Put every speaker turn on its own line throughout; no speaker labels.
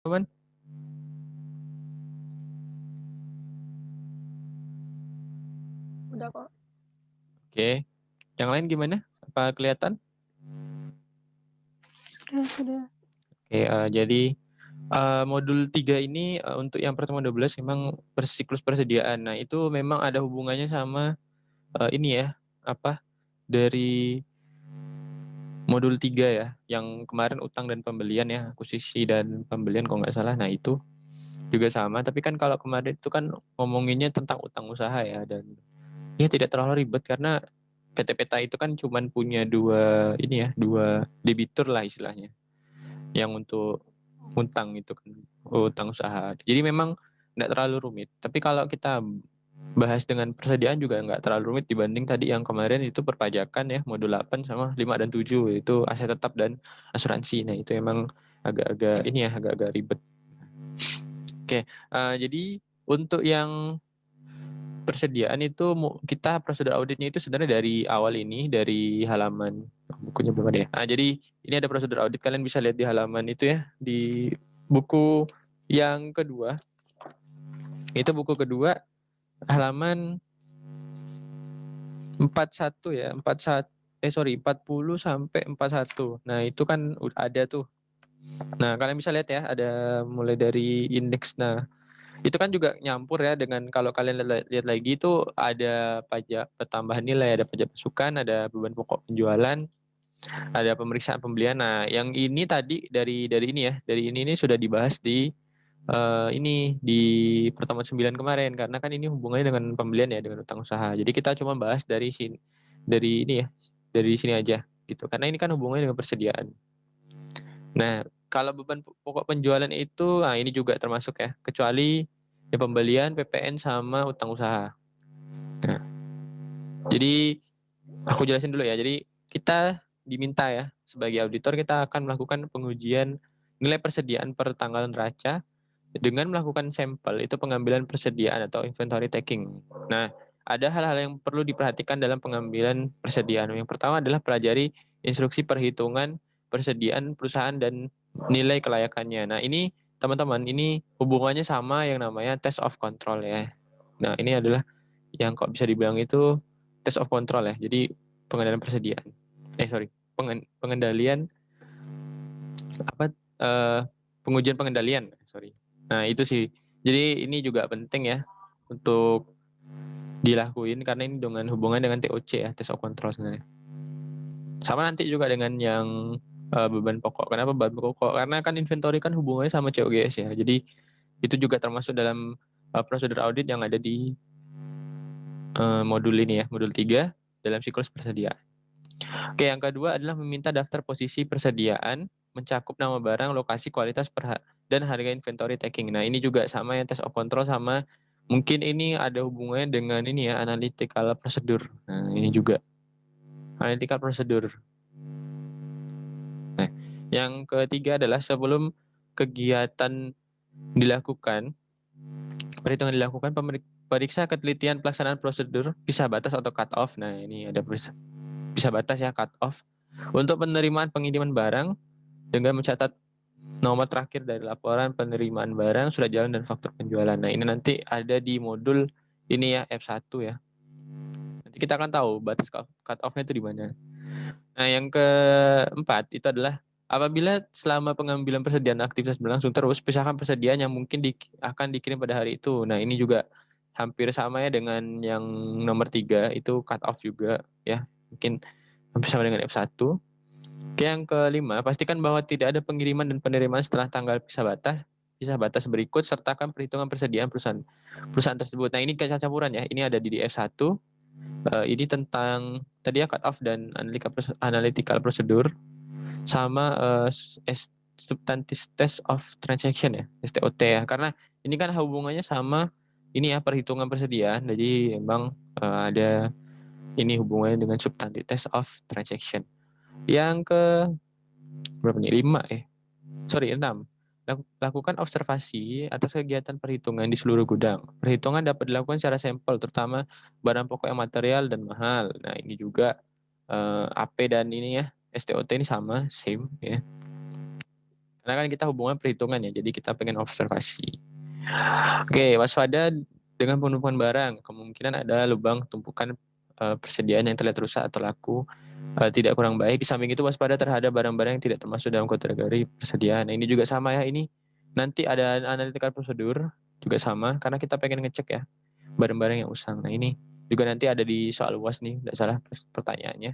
Teman?
Udah kok.
Oke. Yang lain gimana? Apa kelihatan?
Sudah.
Oke, jadi modul 3 ini untuk yang pertemuan 12 memang siklus persediaan. Nah, itu memang ada hubungannya sama ini ya, apa? Dari modul 3 ya, yang kemarin utang dan pembelian ya, akuisisi dan pembelian kalau nggak salah. Nah, itu juga sama, tapi kan kalau kemarin itu kan ngomonginnya tentang utang usaha ya, dan ya tidak terlalu ribet karena PT Peta itu kan cuman punya dua ini ya, dua debitur lah istilahnya, yang untuk utang itu kan, utang usaha. Jadi memang nggak terlalu rumit. Tapi kalau kita bahas dengan persediaan juga nggak terlalu rumit dibanding tadi yang kemarin itu perpajakan ya, modul 8 sama 5 dan 7 itu aset tetap dan asuransi. Nah, itu emang agak-agak ini ya, agak-agak ribet. Oke, jadi untuk yang persediaan itu kita prosedur auditnya itu sebenarnya dari awal ini, dari halaman bukunya belum ada ya. Jadi ini ada prosedur audit, kalian bisa lihat di halaman itu ya, di buku yang kedua. Itu buku kedua halaman 41 ya, 40 sampai 41. Nah, itu kan ada tuh. Nah, kalian bisa lihat ya, ada mulai dari indeks. Nah, itu kan juga nyampur ya dengan kalau kalian lihat lagi itu ada pajak pertambahan nilai, ada pajak masukan, ada beban pokok penjualan, ada pemeriksaan pembelian. Nah, yang ini tadi dari ini ya, dari ini sudah dibahas di ini di pertemuan 9 kemarin karena kan ini hubungannya dengan pembelian ya, dengan utang usaha. Jadi kita cuma bahas dari sini, dari ini ya, dari sini aja gitu. Karena ini kan hubungannya dengan persediaan. Nah, kalau beban pokok penjualan itu, nah ini juga termasuk ya, kecuali ya pembelian, PPN sama utang usaha. Nah, jadi aku jelasin dulu ya. Jadi kita diminta ya sebagai auditor kita akan melakukan pengujian nilai persediaan per tanggal neraca dengan melakukan sampel, itu pengambilan persediaan atau inventory taking. Nah, ada hal-hal yang perlu diperhatikan dalam pengambilan persediaan. Yang pertama adalah pelajari instruksi perhitungan persediaan perusahaan dan nilai kelayakannya. Nah, ini teman-teman, ini hubungannya sama yang namanya test of control ya. Nah, ini adalah yang kok bisa dibilang itu test of control ya. Jadi pengendalian persediaan. Pengendalian apa pengujian pengendalian, sorry. Nah, itu sih. Jadi ini juga penting ya untuk dilakuin karena ini dengan hubungan dengan TOC ya, test of control sebenarnya. Sama nanti juga dengan yang beban pokok. Kenapa beban pokok? Karena kan inventory kan hubungannya sama COGS ya. Jadi itu juga termasuk dalam prosedur audit yang ada di modul ini ya, modul 3 dalam siklus persediaan. Oke, yang kedua adalah meminta daftar posisi persediaan, mencakup nama barang, lokasi, kualitas, dan harga inventory taking. Nah, ini juga sama yang test of control sama mungkin ini ada hubungannya dengan ini ya, analytical procedure. Nah, ini juga analytical procedure. Nah, yang ketiga adalah sebelum kegiatan dilakukan, perhitungan dilakukan, periksa ketelitian pelaksanaan prosedur pisah batas atau cut off. Nah, ini ada pisah batas ya, cut off. Untuk penerimaan pengiriman barang dengan mencatat nomor terakhir dari laporan penerimaan barang, surat jalan, dan faktur penjualan. Nah, ini nanti ada di modul ini ya, F1 ya. Nanti kita akan tahu batas cut off-nya itu di mana. Nah, yang keempat itu adalah apabila selama pengambilan persediaan aktivitas berlangsung terus, pisahkan persediaan yang mungkin akan dikirim pada hari itu. Nah, ini juga hampir sama ya dengan yang nomor 3, itu cut off juga ya. Mungkin hampir sama dengan F1. Oke, yang kelima, pastikan bahwa tidak ada pengiriman dan penerimaan setelah tanggal pisah batas berikut, sertakan perhitungan persediaan perusahaan tersebut. Nah, ini kayak campuran ya. Ini ada di F1. Ini tentang tadi ya cut off dan analytical procedure sama substantive test of transaction ya, STOT ya. Karena ini kan hubungannya sama ini ya, perhitungan persediaan. Jadi memang ada ini hubungannya dengan substantive test of transaction. Yang ke berapa nih? 5 Sorry, 6. Lakukan observasi atas kegiatan perhitungan di seluruh gudang. Perhitungan dapat dilakukan secara sampel, terutama barang pokok yang material dan mahal. Nah, ini juga AP dan ini ya, STOT ini sama, same ya. Karena kan kita hubungan perhitungan ya, jadi kita pengen observasi. Oke, waspada dengan penumpukan barang. Kemungkinan ada lubang tumpukan persediaan yang terlihat rusak atau laku tidak kurang baik. Di samping itu waspada terhadap barang-barang yang tidak termasuk dalam kategori persediaan. Nah, ini juga sama ya, ini nanti ada analytical prosedur juga sama karena kita pengen ngecek ya barang-barang yang usang. Nah, ini juga nanti ada di soal UAS nih, tidak salah pertanyaannya.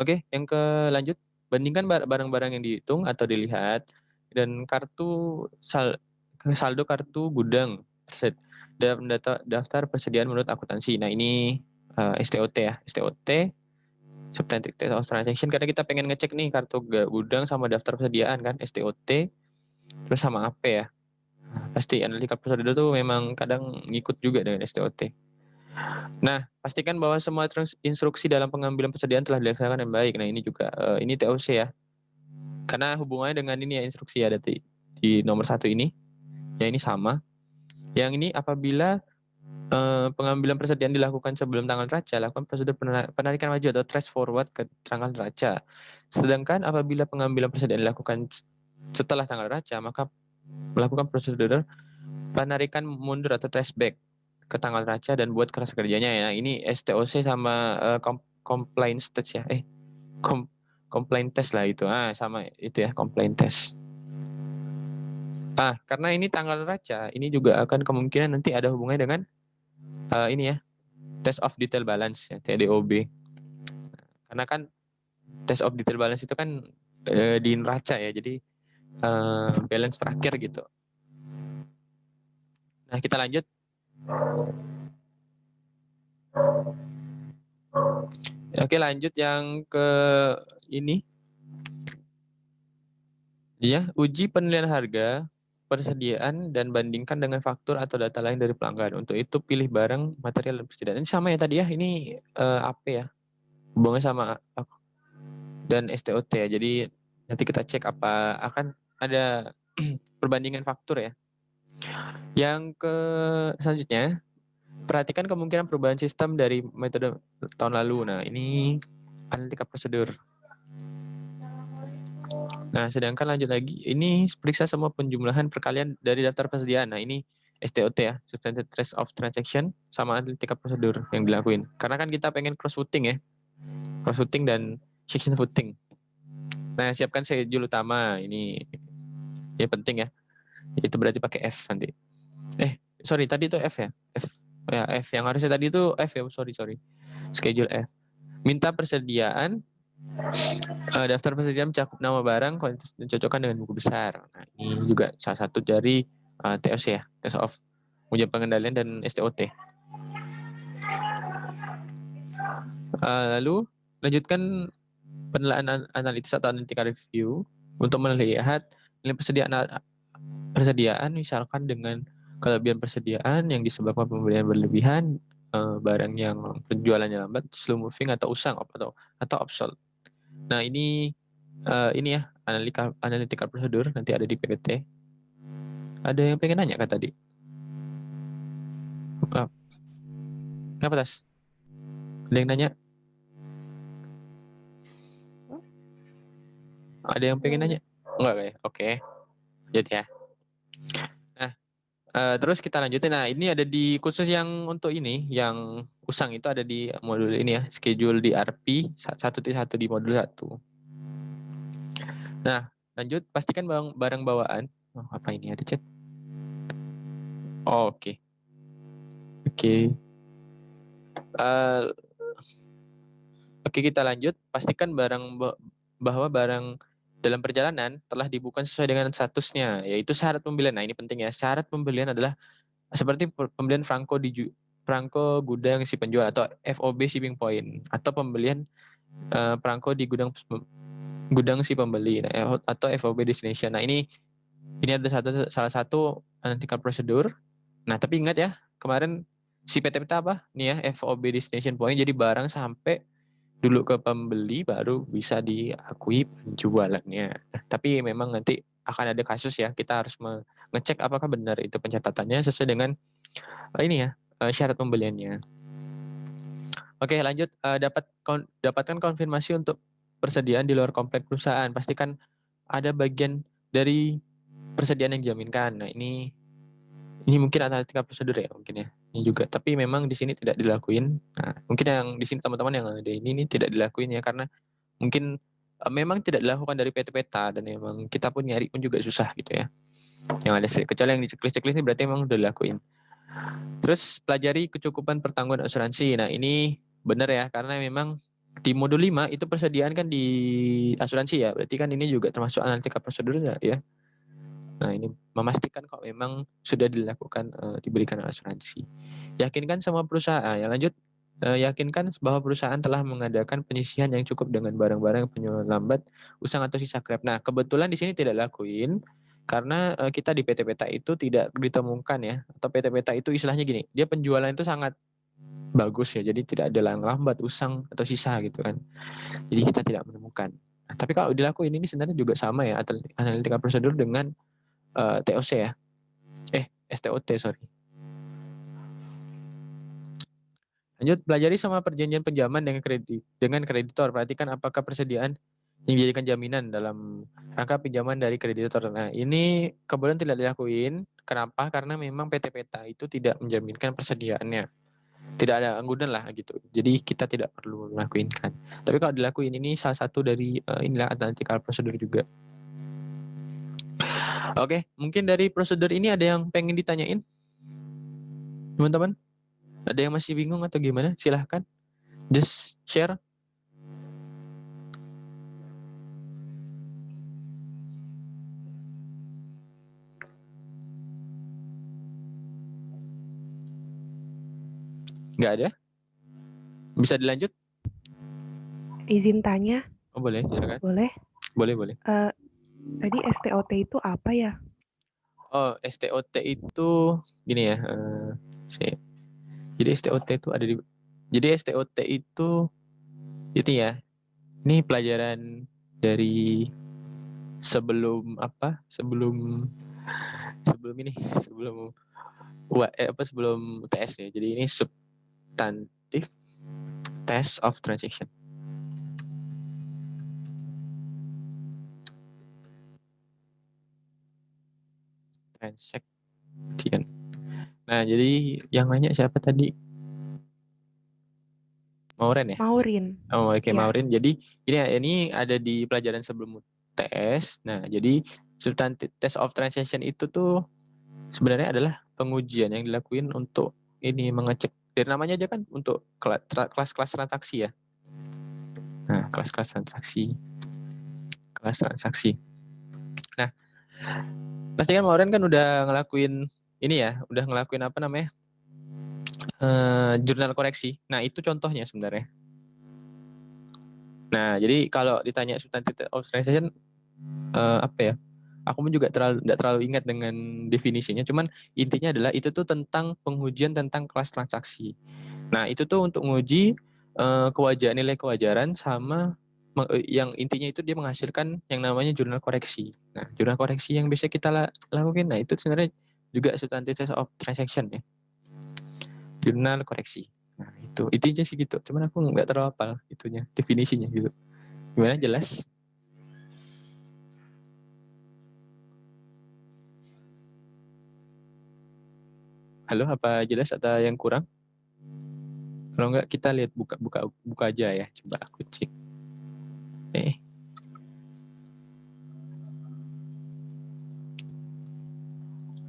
Oke, yang lanjut, bandingkan barang-barang yang dihitung atau dilihat dan saldo kartu gudang dalam daftar persediaan menurut akuntansi. Nah, ini STOT ya, STOT substantive test of transaction, karena kita pengen ngecek nih kartu gudang sama daftar persediaan kan, STOT terus sama AP ya. Pasti analytical procedure itu memang kadang ngikut juga dengan STOT. Nah, pastikan bahwa semua instruksi dalam pengambilan persediaan telah dilaksanakan dengan baik. Nah, ini juga ini TOC ya. Karena hubungannya dengan ini ya, instruksi ada di nomor 1 ini. Ya, ini sama. Yang ini apabila pengambilan persediaan dilakukan sebelum tanggal neraca, lakukan prosedur penarikan maju atau trace forward ke tanggal neraca. Sedangkan apabila pengambilan persediaan dilakukan setelah tanggal neraca, maka melakukan prosedur penarikan mundur atau trace back ke tanggal neraca dan buat kerasa kerjanya ya. Ini STOC sama compliance test ya. Complaint test lah itu. Sama itu ya, complaint test. Karena ini tanggal neraca, ini juga akan kemungkinan nanti ada hubungannya dengan ini ya, test of detail balance ya, TDOB. Karena kan test of detail balance itu kan di neraca ya, jadi balance terakhir gitu. Nah, kita lanjut. Oke, lanjut yang ke ini. Ya, uji penilaian harga, persediaan, dan bandingkan dengan faktur atau data lain dari pelanggan. Untuk itu pilih barang, material, dan persediaan. Ini sama ya tadi ya, ini AP ya, hubungannya sama dan STOT ya. Jadi nanti kita cek apa akan ada perbandingan faktur ya. Yang ke selanjutnya, perhatikan kemungkinan perubahan sistem dari metode tahun lalu. Nah, ini analytical prosedur. Nah, sedangkan lanjut lagi, ini periksa semua penjumlahan perkalian dari daftar persediaan. Nah, ini STOT ya, Substantive Trace of Transaction, sama analytical prosedur yang dilakuin. Karena kan kita pengen cross-footing ya, cross-footing dan section footing. Nah, siapkan schedule utama, ini ya penting ya, itu berarti pakai F nanti. Sorry, tadi itu F ya, F yang harusnya tadi itu F ya, sorry, schedule F. Minta persediaan, daftar persediaan mencakup nama barang, kuantitas dan cocokkan dengan buku besar. Nah, ini juga salah satu dari TOC ya, Test of Ujian Pengendalian dan STOT. Lalu lanjutkan penilaian analitis atau analytical review untuk melihat nilai persediaan misalkan dengan kelebihan persediaan yang disebabkan pembelian berlebihan, barang yang penjualannya lambat, slow moving atau usang atau obsolete. Nah, ini ya analytical prosedur nanti ada di PPT. Ada yang pengen nanya kan tadi? Kenapa Tas? Ada yang nanya? Ada yang pengen nanya? Enggak kayak? Oke. Lanjut ya. Nah, terus kita lanjutin. Nah, ini ada di khusus yang untuk ini, yang usang itu ada di modul ini ya, schedule di RP 1.1 di modul 1. Nah, lanjut, pastikan barang bawaan. Apa ini ada chat? Oke. Oke, kita lanjut. Pastikan bahwa barang dalam perjalanan telah dibuka sesuai dengan statusnya, yaitu syarat pembelian. Nah, ini penting ya. Syarat pembelian adalah seperti pembelian Franko gudang si penjual atau FOB shipping point, atau pembelian Franko di gudang si pembeli, atau FOB destination. Nah, ini ada salah satu analytical procedure. Nah, tapi ingat ya, kemarin si PT apa? Nih ya, FOB destination point, jadi barang sampai dulu ke pembeli baru bisa diakui penjualannya. Tapi memang nanti akan ada kasus ya, kita harus mengecek apakah benar itu pencatatannya sesuai dengan ini ya, syarat pembeliannya. Oke, lanjut. Dapatkan konfirmasi untuk persediaan di luar komplek perusahaan. Pastikan ada bagian dari persediaan yang dijaminkan. Nah, ini mungkin analitika prosedur ya mungkin ya. Ini juga, tapi memang di sini tidak dilakuin. Nah, mungkin yang di sini teman-teman yang ada ini tidak dilakuin ya karena mungkin memang tidak dilakukan dari PT Peta dan memang kita pun nyari pun juga susah gitu ya. Yang ada kecuali yang di checklist ini berarti memang udah dilakuin. Terus pelajari kecukupan pertanggungan asuransi. Nah, ini benar ya karena memang di modul 5 itu persediaan kan di asuransi ya. Berarti kan ini juga termasuk analitika prosedur ya. Nah, ini memastikan kalau memang sudah dilakukan diberikan asuransi. Yakinkan semua perusahaan. Yang lanjut, yakinkan bahwa perusahaan telah mengadakan penyisihan yang cukup dengan barang-barang penyelamat, usang atau sisa scrap. Nah, kebetulan di sini tidak lakuin karena kita di PT Peta itu tidak ditemukan ya. Atau PT Peta itu istilahnya gini, dia penjualan itu sangat bagus ya. Jadi tidak ada lambat, usang atau sisa gitu kan. Jadi kita tidak menemukan. Nah, tapi kalau dilakuin ini sebenarnya juga sama ya, analitika prosedur dengan TOC ya. STOT sorry. Lanjut, pelajari sama perjanjian pinjaman dengan kreditor. Perhatikan apakah persediaan yang dijadikan jaminan dalam rangka pinjaman dari kreditor. Nah, ini kebetulan tidak dilakuin. Kenapa? Karena memang PT Peta itu tidak menjaminkan persediaannya. Tidak ada anggunan lah gitu. Jadi kita tidak perlu melakukan. Tapi kalau dilakuin ini salah satu dari inilah analytical prosedur juga. Oke, mungkin dari prosedur ini ada yang pengen ditanyain, teman-teman? Ada yang masih bingung atau gimana? Silahkan, just share. Nggak ada? Bisa dilanjut?
Izin tanya,
Oh boleh, silakan.
boleh?
Boleh.
Tadi STOT itu apa ya?
Oh, STOT itu gini ya. Jadi STOT itu ada di. Jadi STOT itu ya. Ini pelajaran dari sebelum apa? Sebelum ini, sebelum TS ya. Jadi ini substantive test of transaction. Transaction. Nah, jadi yang nanya siapa tadi? Mauren ya?
Maurin.
Oh, oke,
Ya.
Maurin. Jadi ini ada di pelajaran sebelum TS. Nah, jadi substantive test of transaction itu tuh sebenarnya adalah pengujian yang dilakuin untuk ini mengecek dari namanya aja kan untuk kelas-kelas transaksi ya. Nah, kelas-kelas transaksi. Kelas transaksi. Nah, pasti kan Mauren kan udah ngelakuin ini ya, udah ngelakuin apa namanya? Jurnal koreksi. Nah, itu contohnya sebenarnya. Nah, jadi kalau ditanya substantive of transaction apa ya? Aku pun juga tidak terlalu ingat dengan definisinya. Cuman intinya adalah itu tuh tentang pengujian tentang kelas transaksi. Nah, itu tuh untuk menguji nilai kewajaran sama yang intinya itu dia menghasilkan yang namanya jurnal koreksi. Nah, jurnal koreksi yang biasa kita lakukan, nah itu sebenarnya juga substantive test of transaction ya. Jurnal koreksi. Nah, itu intinya sih gitu. Cuman aku nggak terlalu hafal itunya, definisinya gitu. Gimana, jelas? Halo, apa jelas atau yang kurang? Kalau enggak kita lihat buka aja ya. Coba aku cek.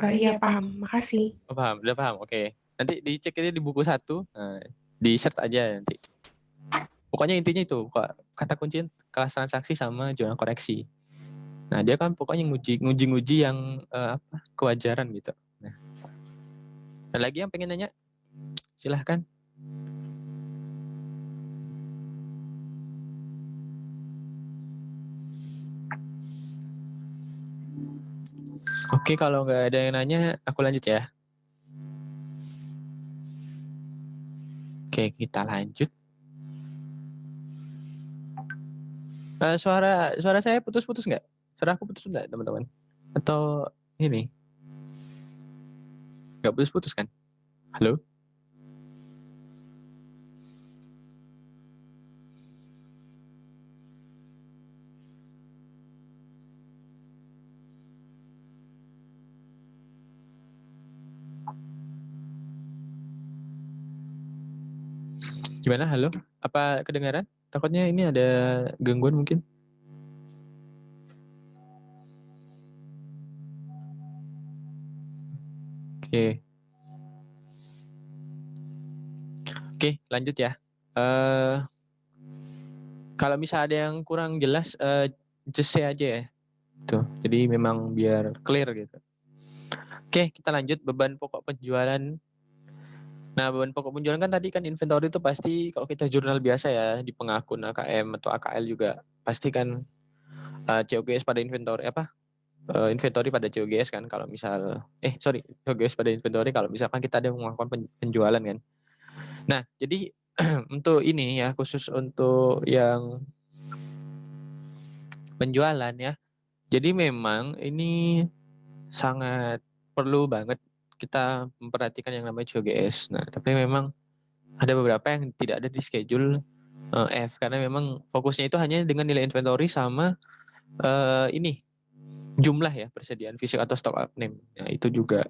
Iya paham, makasih.
Oh, paham, udah paham. Oke. Nanti dicek aja di buku 1. Nah, di search aja nanti. Pokoknya intinya itu, kata kunci kelas transaksi sama jurnal koreksi. Nah, dia kan pokoknya nguji yang kewajaran gitu. Nah, ada lagi yang pengen nanya? Silahkan. Oke, kalau nggak ada yang nanya, aku lanjut ya. Oke, kita lanjut. Suara saya putus-putus nggak? Suara aku putus nggak, teman-teman? Atau ini? Nggak putus-putus kan? Halo? Gimana? Halo? Apa kedengaran? Takutnya ini ada gangguan mungkin. Oke. Oke, lanjut ya. Eh kalau misalnya ada yang kurang jelas, just say aja ya. Tuh. Jadi memang biar clear gitu. Oke, kita lanjut beban pokok penjualan. Nah, beban pokok penjualan kan tadi kan inventory itu pasti kalau kita jurnal biasa ya di pengakun AKM atau AKL juga pasti kan COGS pada inventory apa? Inventory pada COGS kan kalau misal COGS pada inventory kalau misalkan kita ada melakukan penjualan kan. Nah, jadi untuk ini ya khusus untuk yang penjualan ya. Jadi memang ini sangat perlu banget kita memperhatikan yang namanya COGS. Nah, tapi memang ada beberapa yang tidak ada di schedule F karena memang fokusnya itu hanya dengan nilai inventory sama ini jumlah ya persediaan fisik atau stock up name. Nah, itu juga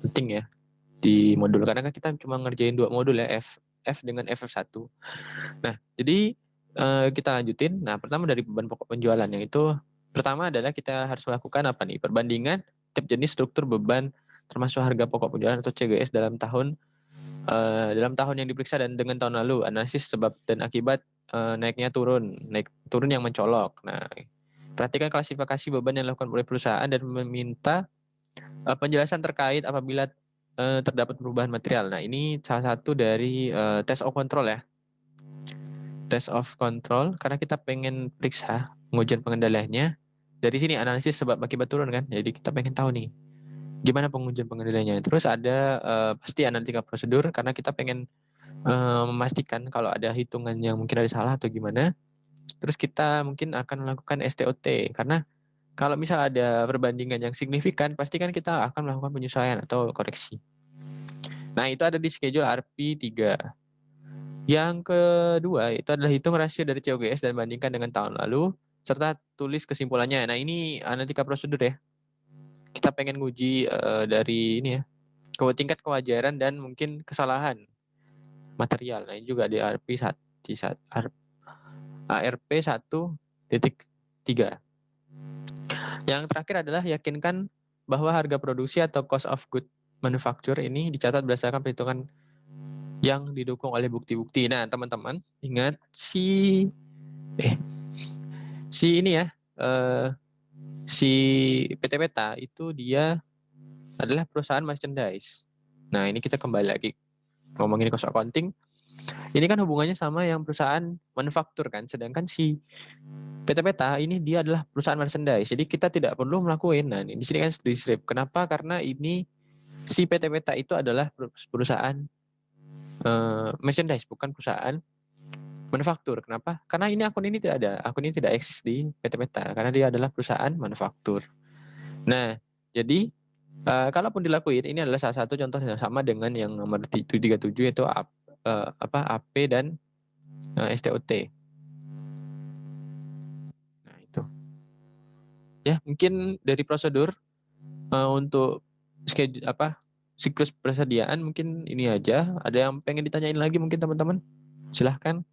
penting ya di modul karena kan kita cuma ngerjain 2 modul ya F dengan FF1. Nah, jadi kita lanjutin. Nah, pertama dari beban pokok penjualan yang itu pertama adalah kita harus melakukan apa nih? Perbandingan tiap jenis struktur beban termasuk harga pokok penjualan atau CGS dalam tahun yang diperiksa dan dengan tahun lalu. Analisis sebab dan akibat naik turun yang mencolok. Nah, perhatikan klasifikasi beban yang dilakukan oleh perusahaan dan meminta penjelasan terkait apabila terdapat perubahan material. Nah, ini salah satu dari test of control ya. Test of control karena kita pengen periksa pengujian pengendaliannya. Dari sini analisis sebab akibat turun kan. Jadi kita pengen tahu nih gimana pengujian pengendaliannya. Terus ada pasti analitika prosedur karena kita pengen memastikan kalau ada hitungan yang mungkin ada salah atau gimana. Terus kita mungkin akan melakukan STOT karena kalau misal ada perbandingan yang signifikan, pasti kan kita akan melakukan penyesuaian atau koreksi. Nah, itu ada di schedule RP3. Yang kedua, itu adalah hitung rasio dari COGS dan bandingkan dengan tahun lalu, serta tulis kesimpulannya. Nah, ini analitika prosedur ya. Kita pengen nguji dari ini ya, tingkat kewajaran dan mungkin kesalahan material. Nah, ini juga di ARP 1.3. Yang terakhir adalah yakinkan bahwa harga produksi atau cost of good manufacture ini dicatat berdasarkan perhitungan yang didukung oleh bukti-bukti. Nah, teman-teman, ingat ini ya, si PT Peta itu dia adalah perusahaan merchandise. Nah, ini kita kembali lagi ngomongin cost accounting. Ini kan hubungannya sama yang perusahaan manufaktur kan, sedangkan si PT Peta ini dia adalah perusahaan merchandise. Jadi kita tidak perlu melakukan. Nah, di sini kan di-strip. Kenapa? Karena ini si PT Peta itu adalah perusahaan merchandise, bukan perusahaan manufaktur. Kenapa? Karena ini akun ini tidak ada. Akun ini tidak eksis di PT Peta karena dia adalah perusahaan manufaktur. Nah, jadi kalaupun dilakuin ini adalah salah satu contoh yang sama dengan yang nomor 37 yaitu AP dan STOT. Nah, itu. Ya, mungkin dari prosedur untuk schedule siklus persediaan mungkin ini aja. Ada yang pengen ditanyain lagi mungkin teman-teman? Silahkan.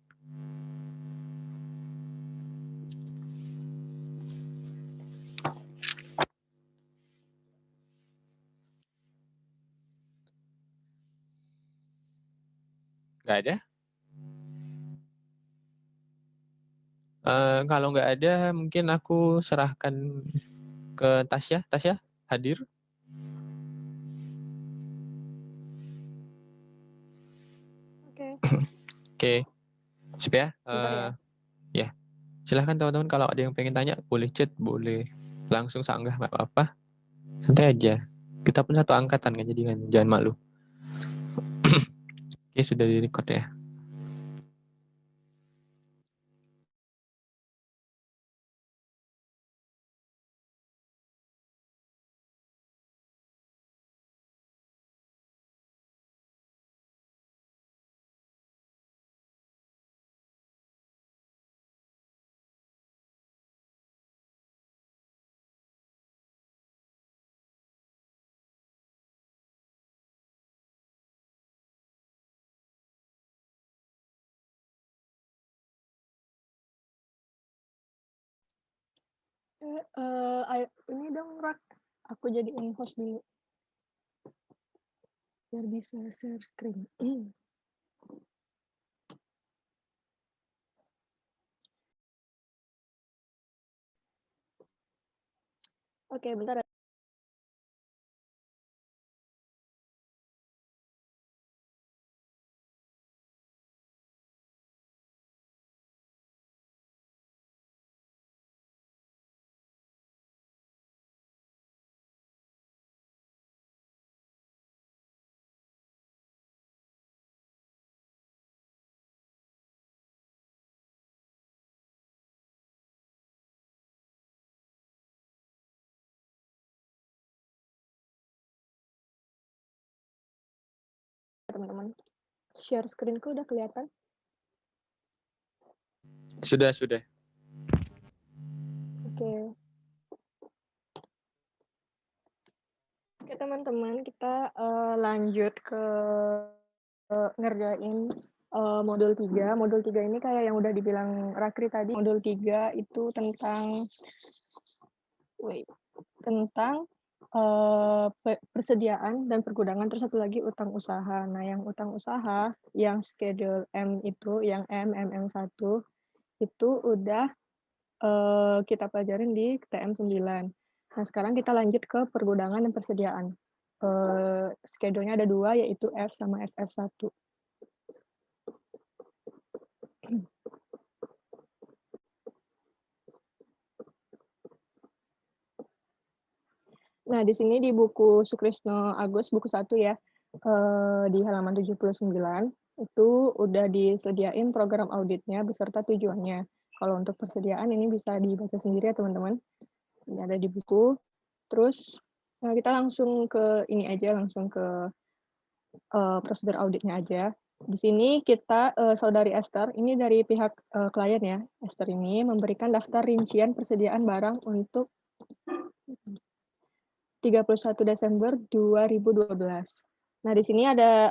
Nggak ada? Kalau nggak ada mungkin aku serahkan ke Tasya. Tasya hadir?
Oke,
Oke, sip ya.
bentar ya.
Ya, silahkan teman-teman kalau ada yang pengen tanya boleh chat, boleh langsung sanggah nggak apa-apa. Santai aja. Kita pun satu angkatan kan jadi kan jangan malu. Oke, sudah di-record ya.
Ini dong, Rak. Aku jadiin host dulu. Biar bisa share screen. Oke, bentar ya. Teman-teman. Share screen-ku udah kelihatan?
Sudah.
Oke. Oke, teman-teman, kita lanjut ke ngerjain modul 3. Modul 3 ini kayak yang udah dibilang Rakri tadi. Modul 3 itu tentang persediaan dan pergudangan, terus satu lagi utang usaha. Nah, yang utang usaha, yang schedule M itu, yang MM1, itu udah kita pelajarin di TM 9. Nah, sekarang kita lanjut ke pergudangan dan persediaan. Schedule-nya ada 2, yaitu F sama FF1. Nah, di sini di buku Sukrisno Agus, buku 1 ya, di halaman 79, itu udah disediain program auditnya beserta tujuannya. Kalau untuk persediaan ini bisa dibaca sendiri ya teman-teman. Ini ada di buku. Terus kita langsung ke ini aja, langsung ke prosedur auditnya aja. Di sini kita, Saudari Esther, ini dari pihak klien ya, Esther ini memberikan daftar rincian persediaan barang untuk 31 Desember 2012. Nah, di sini ada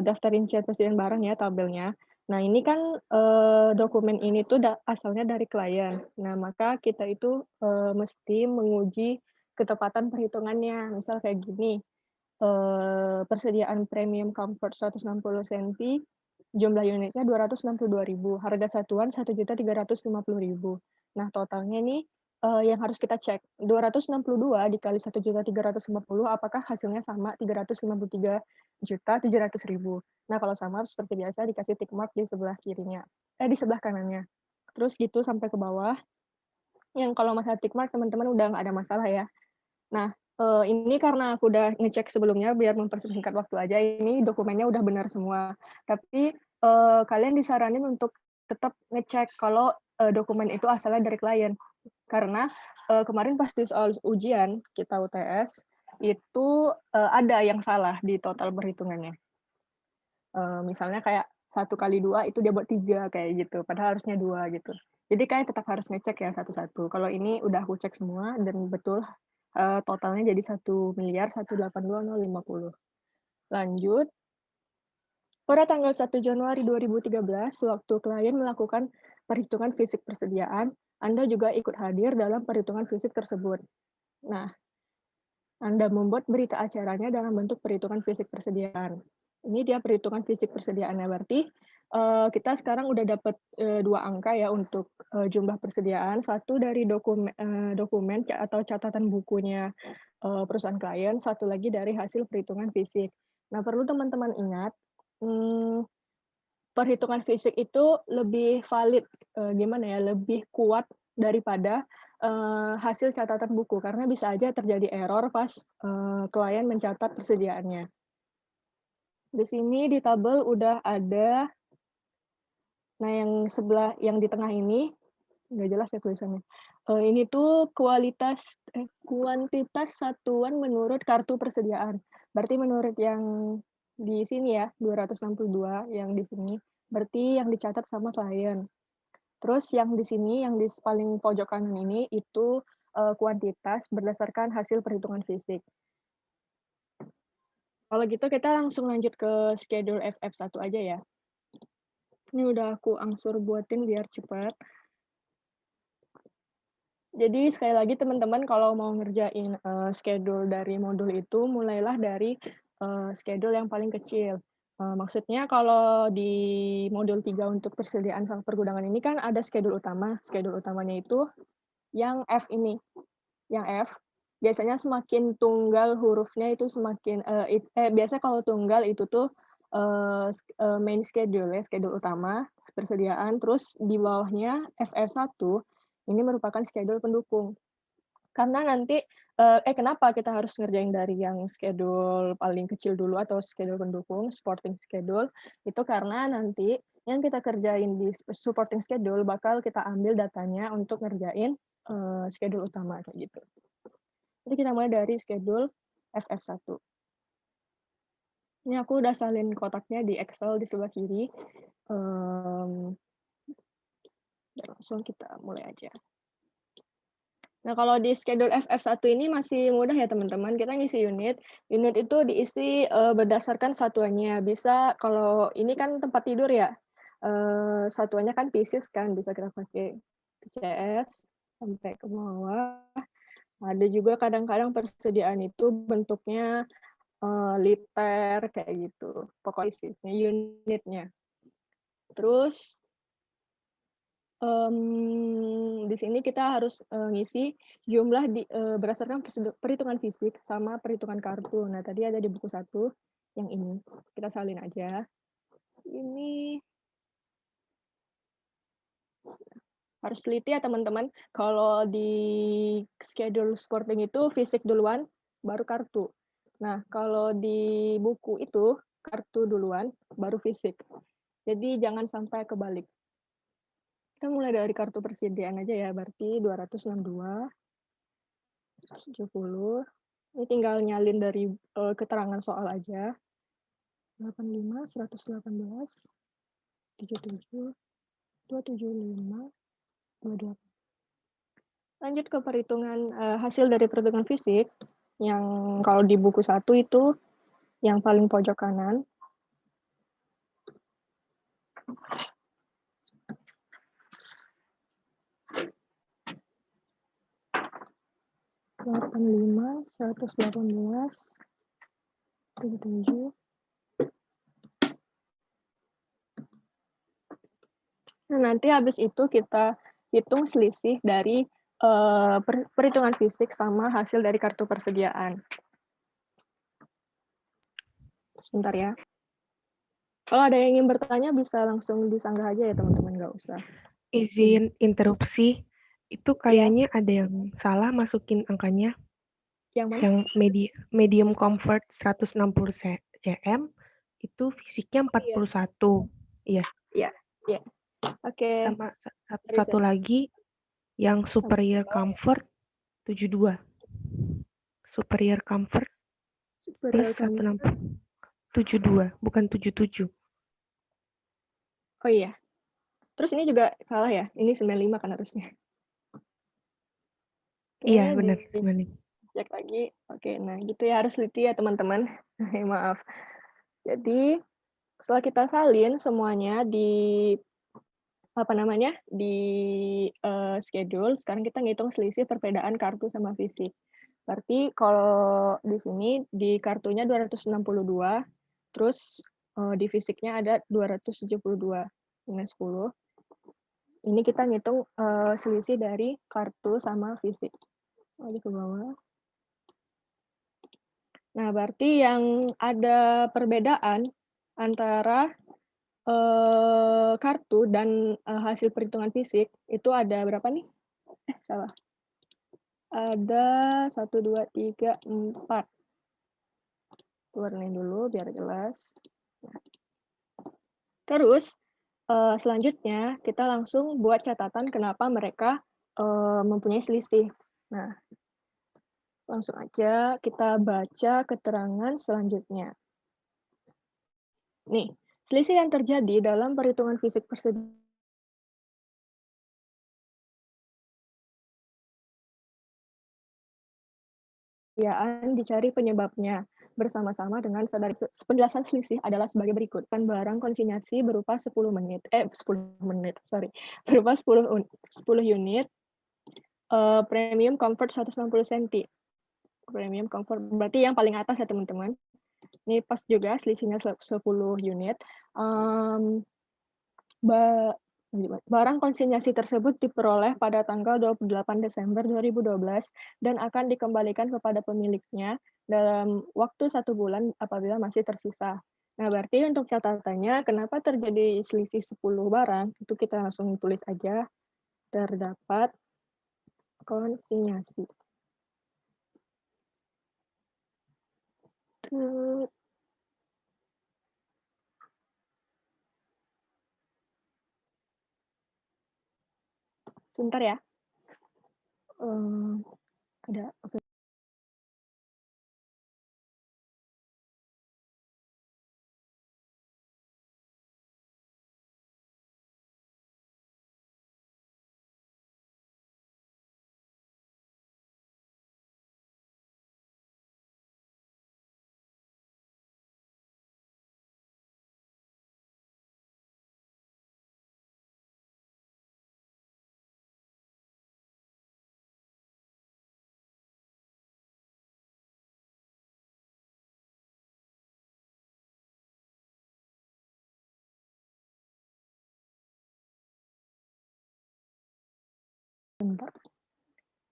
daftar rincian persediaan barang ya, tabelnya. Nah, ini kan dokumen ini tuh asalnya dari klien. Nah, maka kita itu mesti menguji ketepatan perhitungannya. Misal kayak gini, persediaan premium comfort 160 cm, jumlah unitnya 262.000, harga satuan 1.350.000. Nah, totalnya nih yang harus kita cek, 262 dikali 1.350, apakah hasilnya sama 353.700.000. Nah, kalau sama seperti biasa dikasih tick mark di sebelah kirinya, di sebelah kanannya. Terus gitu sampai ke bawah. Yang kalau masalah tick mark teman-teman udah nggak ada masalah ya. Nah, ini karena aku udah ngecek sebelumnya biar mempersingkat waktu aja, ini dokumennya udah benar semua. Tapi kalian disaranin untuk tetap ngecek kalau dokumen itu asalnya dari klien. Karena kemarin pas di soal ujian kita UTS, itu ada yang salah di total perhitungannya. Misalnya kayak 1 kali 2 itu dia buat 3 kayak gitu, padahal harusnya 2 gitu. Jadi kayak tetap harus ngecek ya satu-satu. Kalau ini udah aku cek semua dan betul totalnya jadi 1.182.050. Lanjut. Pada tanggal 1 Januari 2013, waktu klien melakukan perhitungan fisik persediaan, Anda juga ikut hadir dalam perhitungan fisik tersebut. Nah, Anda membuat berita acaranya dalam bentuk perhitungan fisik persediaan. Ini dia perhitungan fisik persediaannya, berarti kita sekarang udah dapat 2 angka ya untuk jumlah persediaan, satu dari dokumen atau catatan bukunya perusahaan klien, satu lagi dari hasil perhitungan fisik. Nah, perlu teman-teman ingat, perhitungan fisik itu lebih valid, gimana ya, lebih kuat daripada hasil catatan buku, karena bisa aja terjadi error pas klien mencatat persediaannya. Di sini di tabel udah ada, nah yang di tengah ini, nggak jelas ya tulisannya. Ini tuh kuantitas satuan menurut kartu persediaan. Berarti menurut yang di sini ya, 262 yang di sini, berarti yang dicatat sama klien. Terus yang di sini, yang di paling pojok kanan ini, itu kuantitas berdasarkan hasil perhitungan fisik. Kalau gitu kita langsung lanjut ke schedule FF1 aja ya. Ini udah aku angsur buatin biar cepat. Jadi sekali lagi teman-teman kalau mau ngerjain schedule dari modul itu, mulailah dari schedule yang paling kecil. Maksudnya kalau di modul 3 untuk persediaan salah pergudangan ini kan ada schedule utama. Schedule utamanya itu yang F ini. Yang F, biasanya semakin tunggal hurufnya itu semakin, biasanya kalau tunggal itu tuh main schedule ya, schedule utama, persediaan, terus di bawahnya FF1, ini merupakan schedule pendukung. Karena nanti, kenapa kita harus ngerjain dari yang schedule paling kecil dulu atau schedule pendukung, supporting schedule, itu karena nanti yang kita kerjain di supporting schedule bakal kita ambil datanya untuk ngerjain schedule utama, kayak gitu. Jadi kita mulai dari schedule FF1. Ini aku udah salin kotaknya di Excel di sebelah kiri. Langsung kita mulai aja. Nah, kalau di schedule FF1 ini masih mudah ya teman-teman. Kita ngisi unit. Unit itu diisi berdasarkan satuannya. Bisa kalau ini kan tempat tidur ya. Satuannya kan pieces kan, bisa kita pakai CS sampai ke bawah. Ada juga kadang-kadang persediaan itu bentuknya liter kayak gitu. Pokoknya isinya unitnya. Terus di sini kita harus ngisi jumlah berdasarkan perhitungan fisik sama perhitungan kartu. Nah, tadi ada di buku 1 yang ini. Kita salin aja. Ini harus teliti ya teman-teman. Kalau di schedule supporting itu fisik duluan, baru kartu. Nah, kalau di buku itu kartu duluan, baru fisik. Jadi jangan sampai kebalik. Kita mulai dari kartu persediaan aja ya, berarti 262, 170. Ini tinggal nyalin dari keterangan soal aja. 85, 118, 77, 275, 28. Lanjut ke perhitungan hasil dari perhitungan fisik, yang kalau di buku 1 itu yang paling pojok kanan. ...85, 118, 77. Nah, nanti habis itu kita hitung selisih dari perhitungan fisik sama hasil dari kartu persediaan. Sebentar ya. Kalau ada yang ingin bertanya bisa langsung disanggah aja ya teman-teman, nggak usah.
Izin interupsi, itu kayaknya ada yang salah masukin angkanya.
Yang mana?
Yang medium comfort 160 cm, itu fisiknya 41. Iya.
Iya. Oke.
Sama satu lagi, yang superior comfort 72. Superior comfort plus 160. 72, bukan 77.
Oh iya. Terus ini juga salah ya? Ini 95 kan harusnya.
Iya, benar. 95.
Cek lagi. Oke, nah gitu ya, harus teliti ya teman-teman. Maaf. Jadi setelah kita salin semuanya di schedule, sekarang kita ngitung selisih perbedaan kartu sama fisik. Berarti kalau di sini di kartunya 262, terus di fisiknya ada 272 minus 10. Ini kita ngitung selisih dari kartu sama fisik. Lagi ke bawah. Nah, berarti yang ada perbedaan antara kartu dan hasil perhitungan fisik itu ada berapa nih? Salah. Ada 1, 2, 3, 4. Warnain dulu biar jelas. Terus selanjutnya kita langsung buat catatan kenapa mereka mempunyai selisih. Nah, langsung aja kita baca keterangan selanjutnya. Nih, selisih yang terjadi dalam perhitungan fisik persediaan dicari penyebabnya bersama-sama dengan saudari. Penjelasan selisih adalah sebagai berikut. Barang konsinyasi berupa 10 unit Premium Comfort 160 cm. Premium Comfort berarti yang paling atas ya teman-teman. Ini pas juga selisihnya 10 unit. Barang konsinyasi tersebut diperoleh pada tanggal 28 Desember 2012 dan akan dikembalikan kepada pemiliknya dalam waktu 1 bulan apabila masih tersisa. Nah, berarti untuk catatannya, kenapa terjadi selisih 10 barang, itu kita langsung tulis aja, terdapat konsinyasi. Sebentar ya. Ada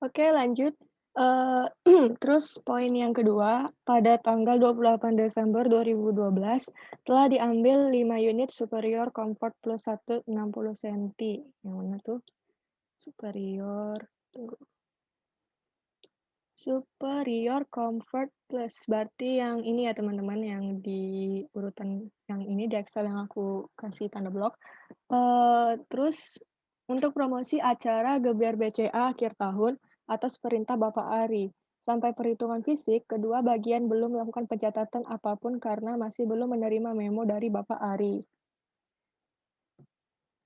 Oke, lanjut. Terus poin yang kedua, pada tanggal 28 Desember 2012 telah diambil 5 unit Superior Comfort Plus 1 60 cm. Yang mana tuh? Superior Comfort Plus. Berarti yang ini ya teman-teman, yang di urutan yang ini di Excel yang aku kasih tanda blok. Terus untuk promosi acara Gebiar BCA akhir tahun atas perintah Bapak Ari. Sampai perhitungan fisik, kedua bagian belum melakukan pencatatan apapun karena masih belum menerima memo dari Bapak Ari.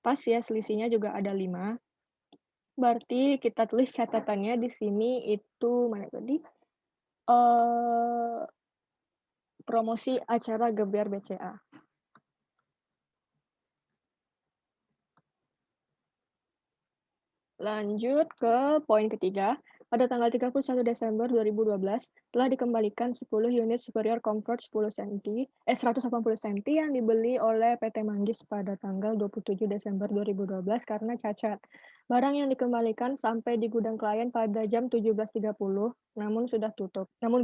Pas ya, selisihnya juga ada 5. Berarti kita tulis catatannya di sini itu, mana tadi? Promosi acara Gebiar BCA. Lanjut ke poin ketiga. Pada tanggal 31 Desember 2012 telah dikembalikan 10 unit Superior Comfort 180 cm yang dibeli oleh PT Manggis pada tanggal 27 Desember 2012 karena cacat. Barang yang dikembalikan sampai di gudang klien pada jam 17.30, namun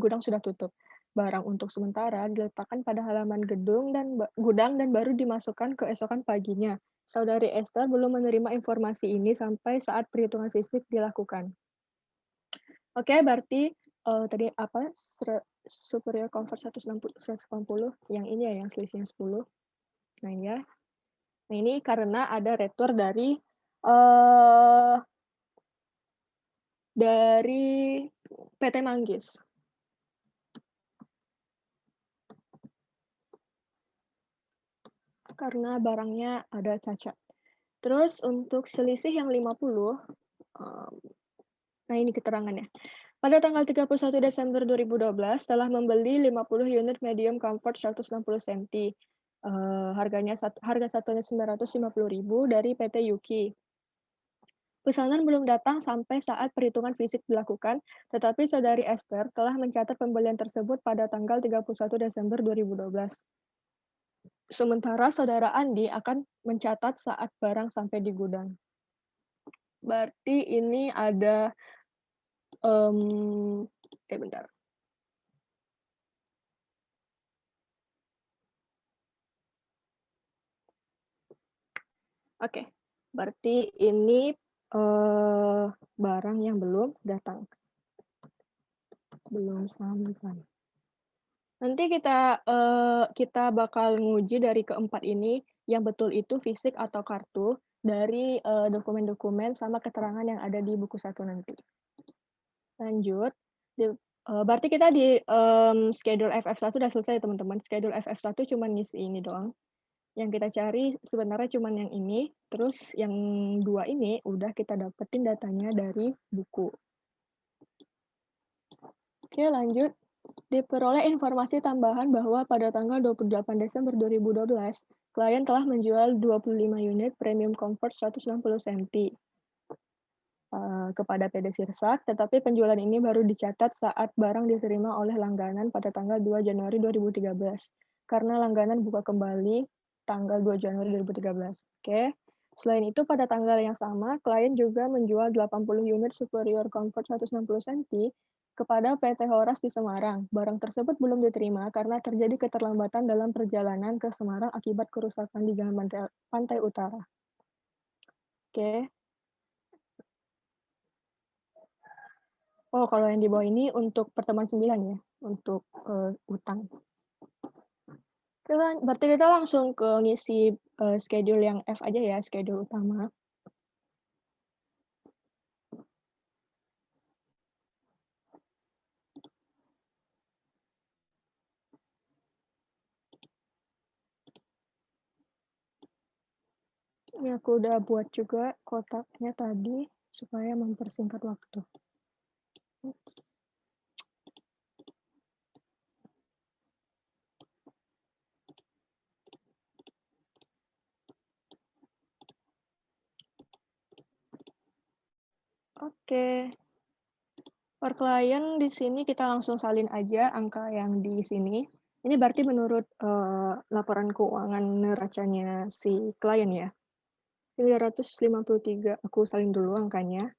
gudang sudah tutup. Barang untuk sementara diletakkan pada halaman gudang dan baru dimasukkan keesokan paginya. Saudari Esther belum menerima informasi ini sampai saat perhitungan fisik dilakukan. Oke, berarti tadi apa? Superior Comfort 180 yang ini ya, yang selisihnya 10. Nah, ya. Nah, ini karena ada retur dari PT Manggis. Karena barangnya ada cacat. Terus untuk selisih yang 50, nah ini keterangannya. Pada tanggal 31 Desember 2012 telah membeli 50 unit medium comfort 160 cm. Harga satunya 950.000 dari PT Yuki. Pesanan belum datang sampai saat perhitungan fisik dilakukan, tetapi saudari Esther telah mencatat pembelian tersebut pada tanggal 31 Desember 2012. Sementara saudara Andi akan mencatat saat barang sampai di gudang. Berarti ini ada bentar. Oke, berarti ini barang yang belum datang. Belum sampai. Nanti kita bakal nguji dari keempat ini yang betul itu fisik atau kartu dari dokumen-dokumen sama keterangan yang ada di buku 1 nanti. Lanjut. Berarti kita di schedule FF1 udah selesai teman-teman. Schedule FF1 cuma ngisi ini doang. Yang kita cari sebenarnya cuma yang ini, terus yang 2 ini udah kita dapetin datanya dari buku. Oke, lanjut. Diperoleh informasi tambahan bahwa pada tanggal 28 Desember 2012, klien telah menjual 25 unit Premium Comfort 160 cm. kepada PD Sirsak, tetapi penjualan ini baru dicatat saat barang diterima oleh langganan pada tanggal 2 Januari 2013. Karena langganan buka kembali tanggal 2 Januari 2013. Oke. Selain itu, pada tanggal yang sama, klien juga menjual 80 unit Superior Comfort 160 cm kepada PT Horas di Semarang. Barang tersebut belum diterima karena terjadi keterlambatan dalam perjalanan ke Semarang akibat kerusakan di jalan pantai utara. Oke. Oh, kalau yang di bawah ini untuk pertemuan 9 ya, untuk utang. Berarti kita langsung ke ngisi schedule yang F aja ya, schedule utama. Ini aku udah buat juga kotaknya tadi supaya mempersingkat waktu. Oke. Per klien di sini kita langsung salin aja angka yang di sini. Ini berarti menurut laporan keuangan neracanya si klien ya. 953, aku salin dulu angkanya.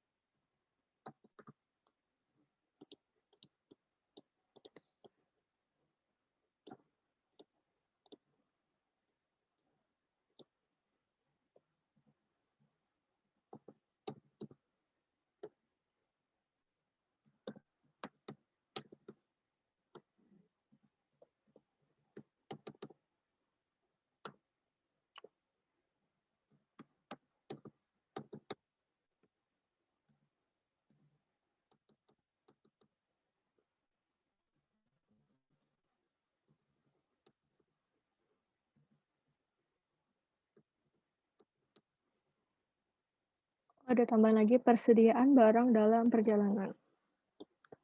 Ada tambahan lagi persediaan barang dalam perjalanan.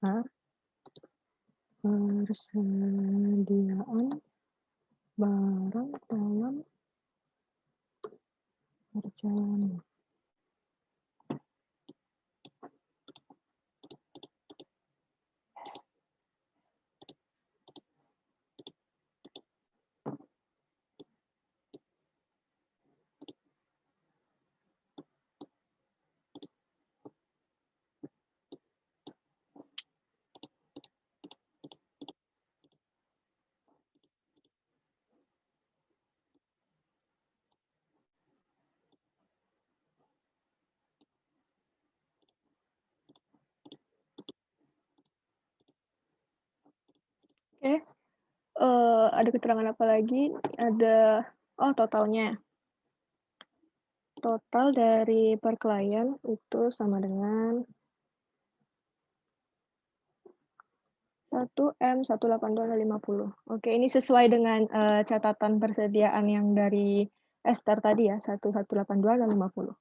Nah, persediaan barang dalam perjalanan. Oke, ada keterangan apa lagi? Ada, totalnya. Total dari per klien itu sama dengan 1M18250. Oke, ini sesuai dengan catatan persediaan yang dari Esther tadi ya, 1182650.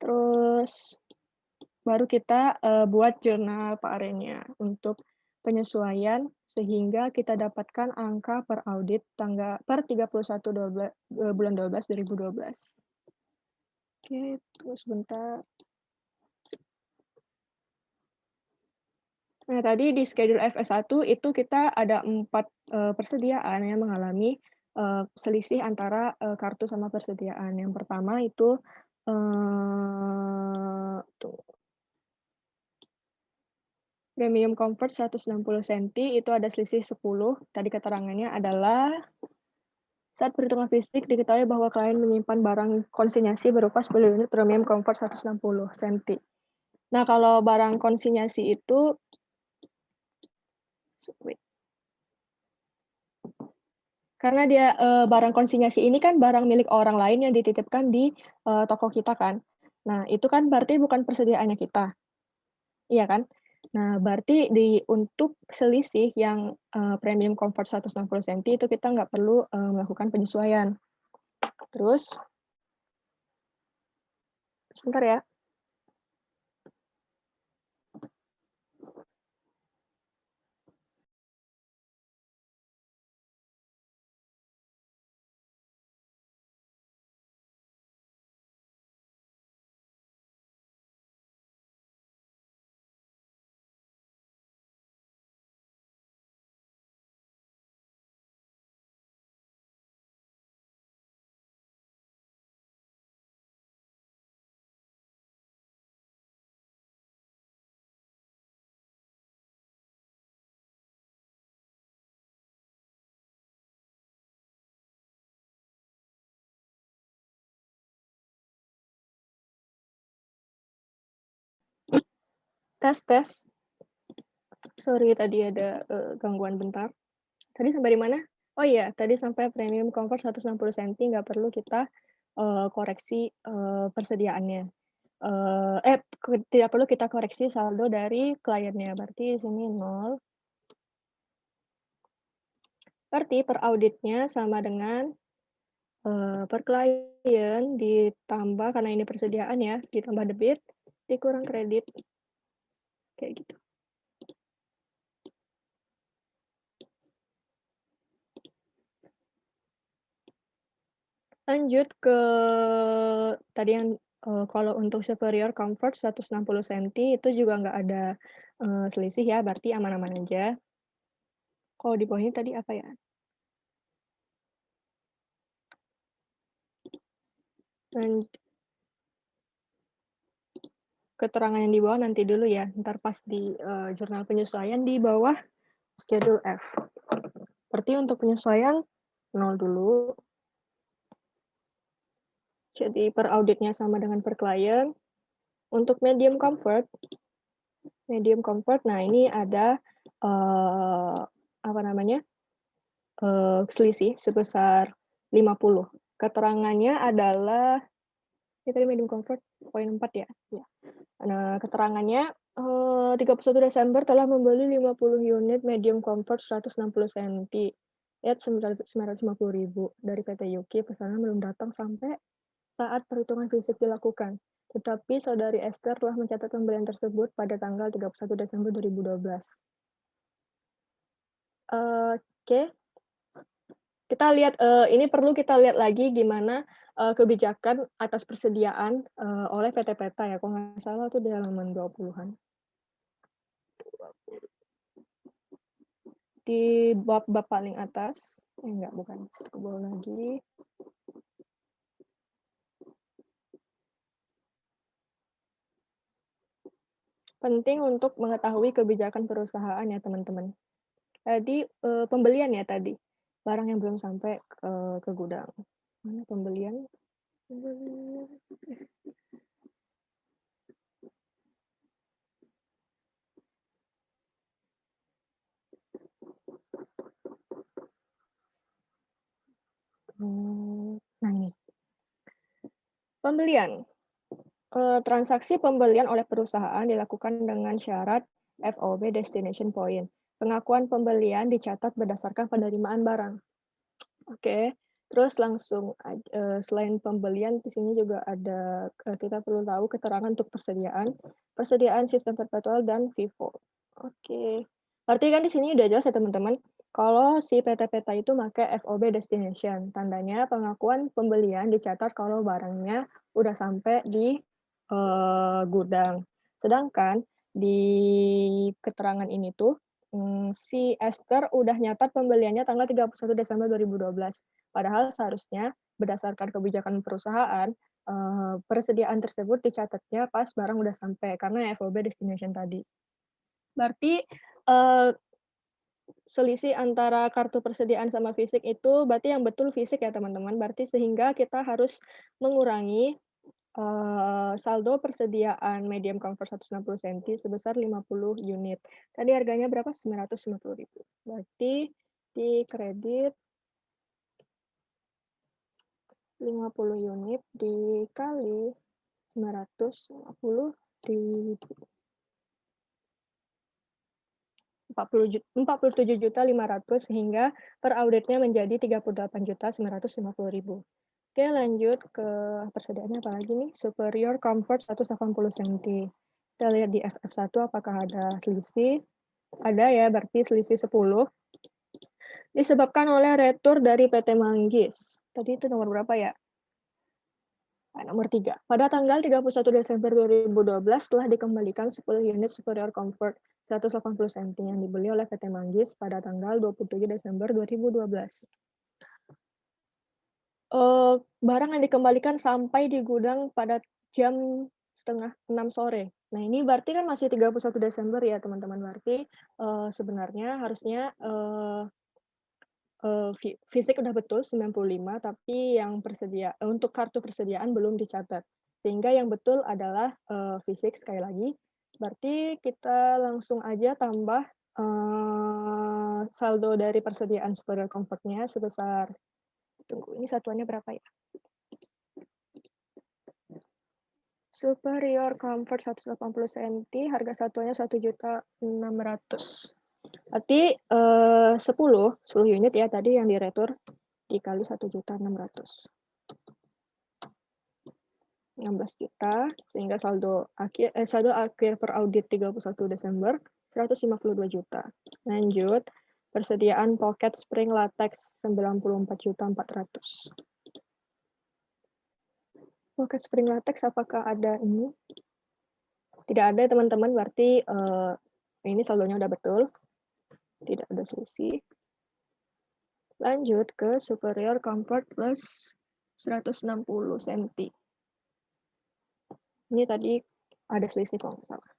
Terus baru kita buat jurnal Pak Arenya untuk penyesuaian sehingga kita dapatkan angka per audit per 31 bulan 12 2012. Oke, tunggu sebentar. Nah, tadi di schedule FS1 itu kita ada 4 persediaan yang mengalami selisih antara kartu sama persediaan. Yang pertama itu Premium Comfort 160 cm itu ada selisih 10. Tadi keterangannya adalah saat perhitungan fisik diketahui bahwa klien menyimpan barang konsinyasi berupa 10 unit Premium Comfort 160 cm. Nah, kalau barang konsinyasi itu karena dia barang konsinyasi ini kan barang milik orang lain yang dititipkan di toko kita kan. Nah, itu kan berarti bukan persediaannya kita. Iya kan? Nah, berarti untuk selisih yang Premium Comfort 160 cm itu kita nggak perlu melakukan penyesuaian. Terus, sebentar ya. Tes. Sorry, tadi ada gangguan bentar. Tadi sampai di mana? Oh iya, tadi sampai premium comfort 160 cm nggak perlu kita koreksi persediaannya. Tidak perlu kita koreksi saldo dari kliennya. Berarti di sini 0. Berarti per auditnya sama dengan per klien ditambah, karena ini persediaan ya, ditambah debit, dikurang kredit. Kayak gitu. Lanjut ke tadi yang kalau untuk superior comfort 160 cm itu juga nggak ada selisih ya, berarti aman-aman aja. Kalau di bawah ini tadi apa ya? Keterangan yang di bawah nanti dulu ya, ntar pas di jurnal penyesuaian di bawah schedule F. Berarti untuk penyesuaian 0 dulu. Jadi per auditnya sama dengan per klien. Untuk medium comfort, nah ini ada selisih sebesar 50. Keterangannya adalah, ini tadi medium comfort, poin 4 ya. Nah, keterangannya 31 Desember telah membeli 50 unit medium comfort 160 cm. Lihat 950.000 dari PT Yuki, pesanan belum datang sampai saat perhitungan fisik dilakukan. Tetapi saudari Esther telah mencatat pembelian tersebut pada tanggal 31 Desember 2012. Oke. Kita lihat, ini perlu kita lihat lagi gimana kebijakan atas persediaan oleh PT Peta ya. Kalau nggak salah itu di halaman 20-an. Di bab paling atas. Enggak, bukan. Ke bawah lagi. Penting untuk mengetahui kebijakan perusahaan ya, teman-teman. Tadi pembelian ya tadi. Barang yang belum sampai ke gudang. Mana pembelian? Nah ini. Pembelian. Transaksi pembelian oleh perusahaan dilakukan dengan syarat FOB Destination Point. Pengakuan pembelian dicatat berdasarkan penerimaan barang. Oke, terus langsung selain pembelian di sini juga ada kita perlu tahu keterangan untuk persediaan sistem perpetual dan FIFO. Oke, berarti kan di sini udah jelas ya teman-teman. Kalau si PT Peta itu pakai FOB Destination, tandanya pengakuan pembelian dicatat kalau barangnya udah sampai di gudang. Sedangkan di keterangan ini tuh si Esther udah nyatat pembeliannya tanggal 31 Desember 2012. Padahal seharusnya berdasarkan kebijakan perusahaan, persediaan tersebut dicatatnya pas barang udah sampai, karena FOB destination tadi. Berarti selisih antara kartu persediaan sama fisik itu berarti yang betul fisik ya teman-teman. Berarti sehingga kita harus mengurangi saldo persediaan medium comfort 160 cm sebesar 50 unit. Tadi harganya berapa? 950.000. Berarti di kredit 50 unit dikali 950 ribu. 47.500.000 sehingga per auditnya menjadi 38.950.000. Oke, lanjut ke persediaannya apa lagi nih? Superior comfort 180 cm. Kita lihat di FF1 apakah ada selisih. Ada ya, berarti selisih 10. Disebabkan oleh retur dari PT Manggis. Tadi itu nomor berapa ya? Nomor 3. Pada tanggal 31 Desember 2012 telah dikembalikan 10 unit superior comfort 180 cm yang dibeli oleh PT Manggis pada tanggal 27 Desember 2012. Barang yang dikembalikan sampai di gudang pada jam 5:30 sore. Nah, ini berarti kan masih 31 Desember ya, teman-teman. Berarti sebenarnya harusnya fisik udah betul 95, tapi yang untuk kartu persediaan belum dicatat. Sehingga yang betul adalah fisik sekali lagi Berarti kita langsung aja tambah saldo dari persediaan superior comfort-nya sebesar, tunggu, ini satuannya berapa ya? Superior comfort 180 cm, harga satuannya 1.600.000. Berarti 10 unit ya tadi yang diretur dikali 1.600.000. 16 juta, sehingga saldo akhir per audit 31 Desember 152 juta. Lanjut, persediaan pocket spring latex 94.400.000. Pocket spring latex apakah ada ini? Tidak ada teman-teman, berarti ini saldonya udah betul. Tidak ada selisih. Lanjut ke superior comfort plus 160 cm. Ini tadi ada selisih kalau nggak salah.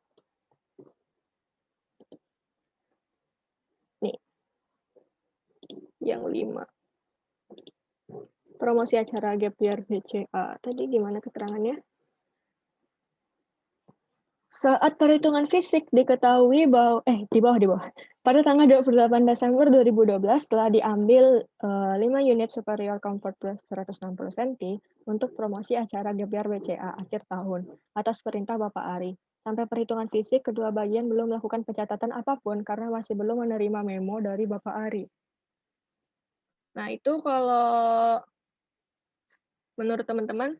Nih, yang 5. Promosi acara Gap Year BCA. Tadi gimana keterangannya? Saat perhitungan fisik diketahui bahwa, di bawah. Pada tanggal 28 Desember 2012 telah diambil 5 unit superior comfort plus 160 cm untuk promosi acara Gap Year BCA akhir tahun atas perintah Bapak Ari. Sampai perhitungan fisik, kedua bagian belum melakukan pencatatan apapun karena masih belum menerima memo dari Bapak Ari. Nah, itu kalau menurut teman-teman,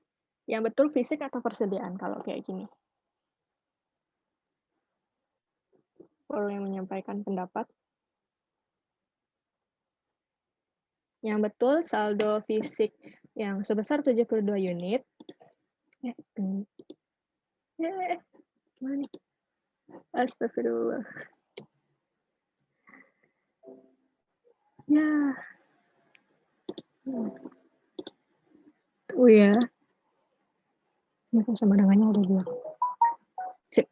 yang betul fisik atau persediaan kalau kayak gini? Boleh menyampaikan pendapat? Yang betul, saldo fisik yang sebesar 72 unit. Mana? Astagfirullah. Ya. Oh ya. Ini sama dengannya ada dua. Sip.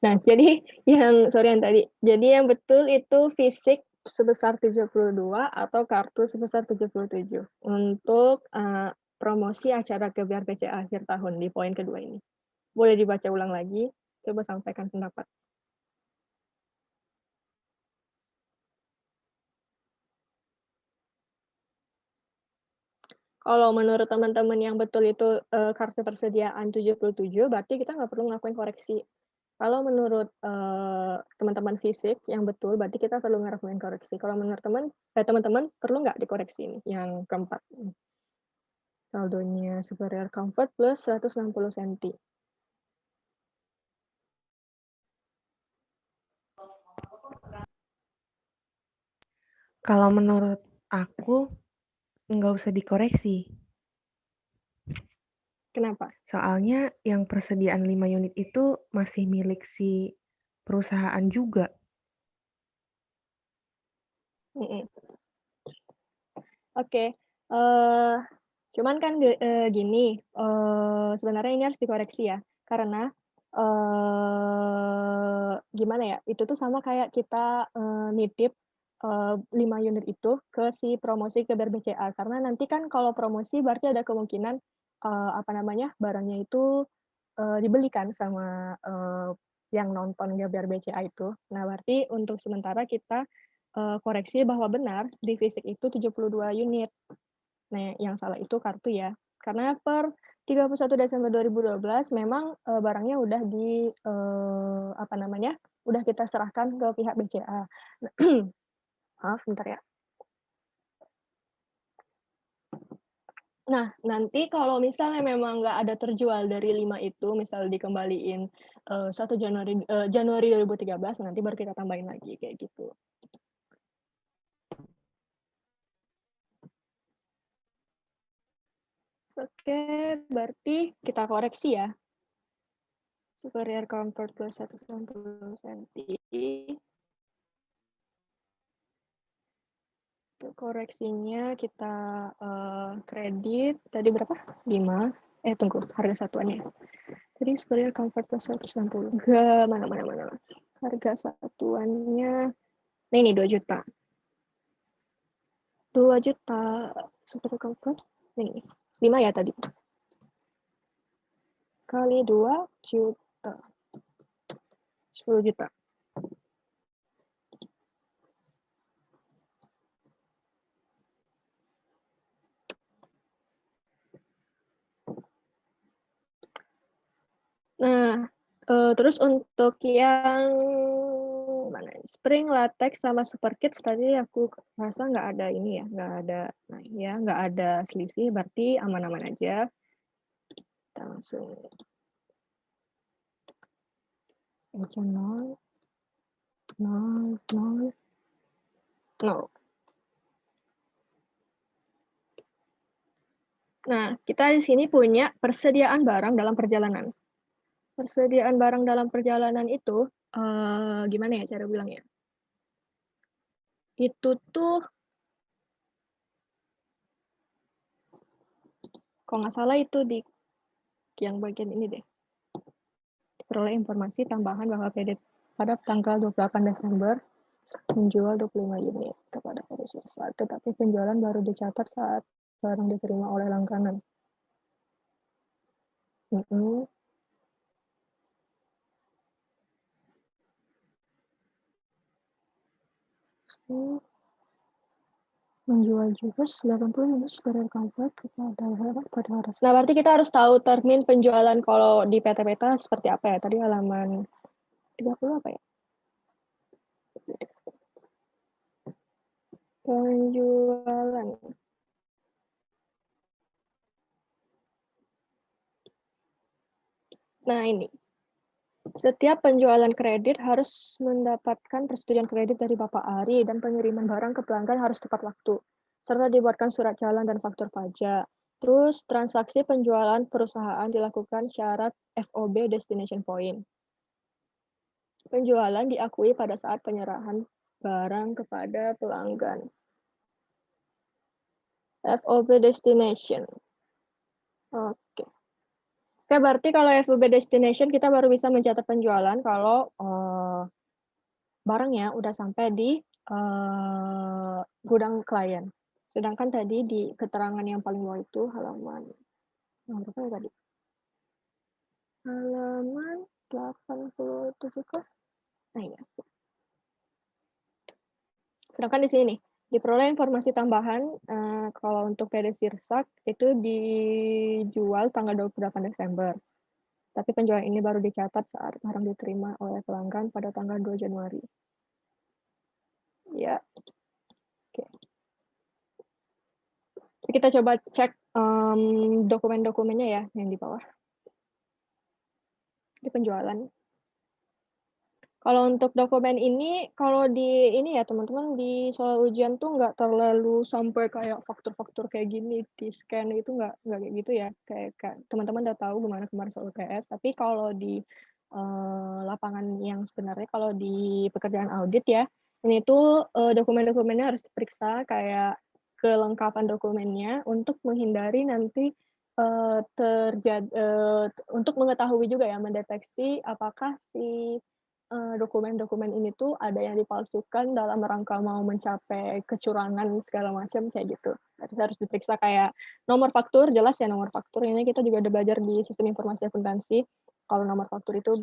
Nah, jadi yang tadi. Jadi yang betul itu fisik sebesar 72 atau kartu sebesar 77 untuk promosi acara Gap Year BCA akhir tahun di poin kedua ini. Boleh dibaca ulang lagi, coba sampaikan pendapat. Kalau menurut teman-teman yang betul itu kartu persediaan 77, berarti kita nggak perlu ngelakuin koreksi. Kalau menurut teman-teman fisik yang betul, berarti kita perlu ngelakuin koreksi. Kalau menurut teman-teman perlu nggak dikoreksi ini, yang keempat. Saldonya superior comfort plus 160 cm.
Kalau menurut aku, nggak usah dikoreksi.
Kenapa?
Soalnya yang persediaan 5 unit itu masih milik si perusahaan juga.
Oke. Cuman kan gini, sebenarnya ini harus dikoreksi ya. Karena gimana ya, itu tuh sama kayak kita nitip 5 unit itu ke si promosi ke BCA. Karena nanti kan kalau promosi berarti ada kemungkinan barangnya itu dibelikan sama yang nonton Gabar BCA itu. Nah, berarti untuk sementara kita koreksi bahwa benar di fisik itu 72 unit. Nah, yang salah itu kartu ya. Karena per 31 Desember 2012 memang barangnya udah udah kita serahkan ke pihak BCA. Maaf, bentar ya. Nah, nanti kalau misalnya memang nggak ada terjual dari 5 itu, misal dikembaliin 1 Januari 2013, nanti baru kita tambahin lagi, kayak gitu. Oke, berarti kita koreksi ya. Superior comfort plus 160 cm. Untuk koreksinya kita kredit, tadi berapa? 5. Tunggu, harga satuannya. Jadi superior comfort plus 160. Mana. Harga satuannya, nah ini 2 juta. 2 juta superior comfort. Ini 5 ya tadi. Kali 2 juta. 10 juta. Nah, terus untuk yang mana? Spring, latex, sama super kits tadi aku rasa nggak ada ini ya, nggak ada, nah ya nggak ada selisih, berarti aman-aman aja. Kita langsung aja 0, 0, 0, 0. Nah, kita di sini punya persediaan barang dalam perjalanan. Persediaan barang dalam perjalanan itu, gimana ya cara bilangnya? Itu tuh, kalau nggak salah itu di yang bagian ini deh. Peroleh informasi tambahan bahwa PD pada tanggal 28 Desember menjual 25 unit kepada produser saat, tetapi penjualan baru dicatat saat barang diterima oleh langganan. Menjual jurus 80 unit sebagai kabar kepada pada harus. Nah, berarti kita harus tahu termin penjualan kalau di PT-PT seperti apa ya? Tadi halaman 30 apa ya? Penjualan. Nah, ini. Setiap penjualan kredit harus mendapatkan persetujuan kredit dari Bapak Ari dan pengiriman barang ke pelanggan harus tepat waktu, serta dibuatkan surat jalan dan faktur pajak. Terus transaksi penjualan perusahaan dilakukan syarat FOB Destination Point. Penjualan diakui pada saat penyerahan barang kepada pelanggan. FOB Destination. Oke. Oke, berarti kalau FOB Destination kita baru bisa mencatat penjualan kalau barangnya udah sampai di gudang klien. Sedangkan tadi di keterangan yang paling bawah itu halaman berapa ya tadi? Halaman 87 kah? Nah, iya. Sedangkan di sini diperoleh informasi tambahan kalau untuk PD Sirsak itu dijual tanggal 28 Desember. Tapi penjualan ini baru dicatat saat barang diterima oleh pelanggan pada tanggal 2 Januari. Ya. Oke. Kita coba cek dokumen-dokumennya ya yang di bawah. Di penjualan. Kalau untuk dokumen ini, kalau di ini ya teman-teman di soal ujian tuh nggak terlalu sampai kayak faktur-faktur kayak gini di scan itu nggak kayak gitu ya. Kayak teman-teman udah tahu gimana kemarin soal UTS. Tapi kalau di lapangan yang sebenarnya kalau di pekerjaan audit ya, ini tuh dokumen-dokumennya harus diperiksa kayak kelengkapan dokumennya untuk menghindari nanti untuk mengetahui juga ya mendeteksi apakah si dokumen-dokumen ini tuh ada yang dipalsukan dalam rangka mau mencapai kecurangan segala macam kayak gitu. Harus diperiksa kayak nomor faktur, jelas ya nomor faktur ini kita juga udah belajar di sistem informasi akuntansi. Kalau nomor faktur itu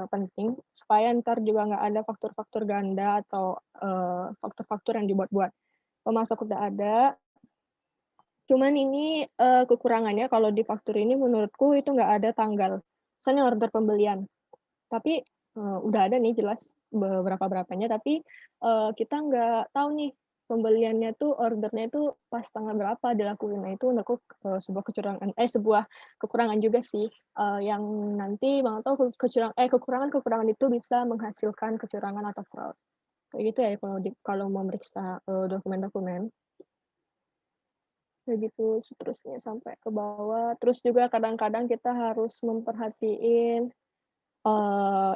penting supaya ntar juga nggak ada faktur-faktur ganda atau faktur-faktur yang dibuat-buat. Pemasok udah ada, cuman ini kekurangannya kalau di faktur ini menurutku itu nggak ada tanggal. Misalnya order pembelian, tapi udah ada nih jelas berapa-berapanya, tapi kita nggak tahu nih pembeliannya tuh ordernya itu pas tanggal berapa dilakuin. Nah itu menurutku sebuah kekurangan juga sih yang nanti Bang tahu kekurangan itu bisa menghasilkan kecurangan atau fraud. Kayak gitu ya kalau memeriksa dokumen-dokumen. Kayak gitu seterusnya sampai ke bawah. Terus juga kadang-kadang kita harus memperhatiin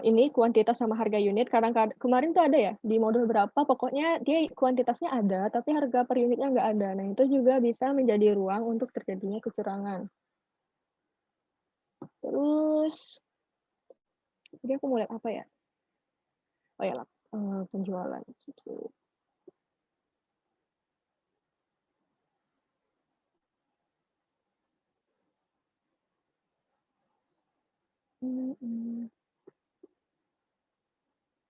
ini kuantitas sama harga unit. Kadang-kadang kemarin tuh ada ya di modul berapa, pokoknya dia kuantitasnya ada, tapi harga per unitnya nggak ada. Nah itu juga bisa menjadi ruang untuk terjadinya kecurangan. Terus, jadi aku mau lihat apa ya? Oh ya, penjualan.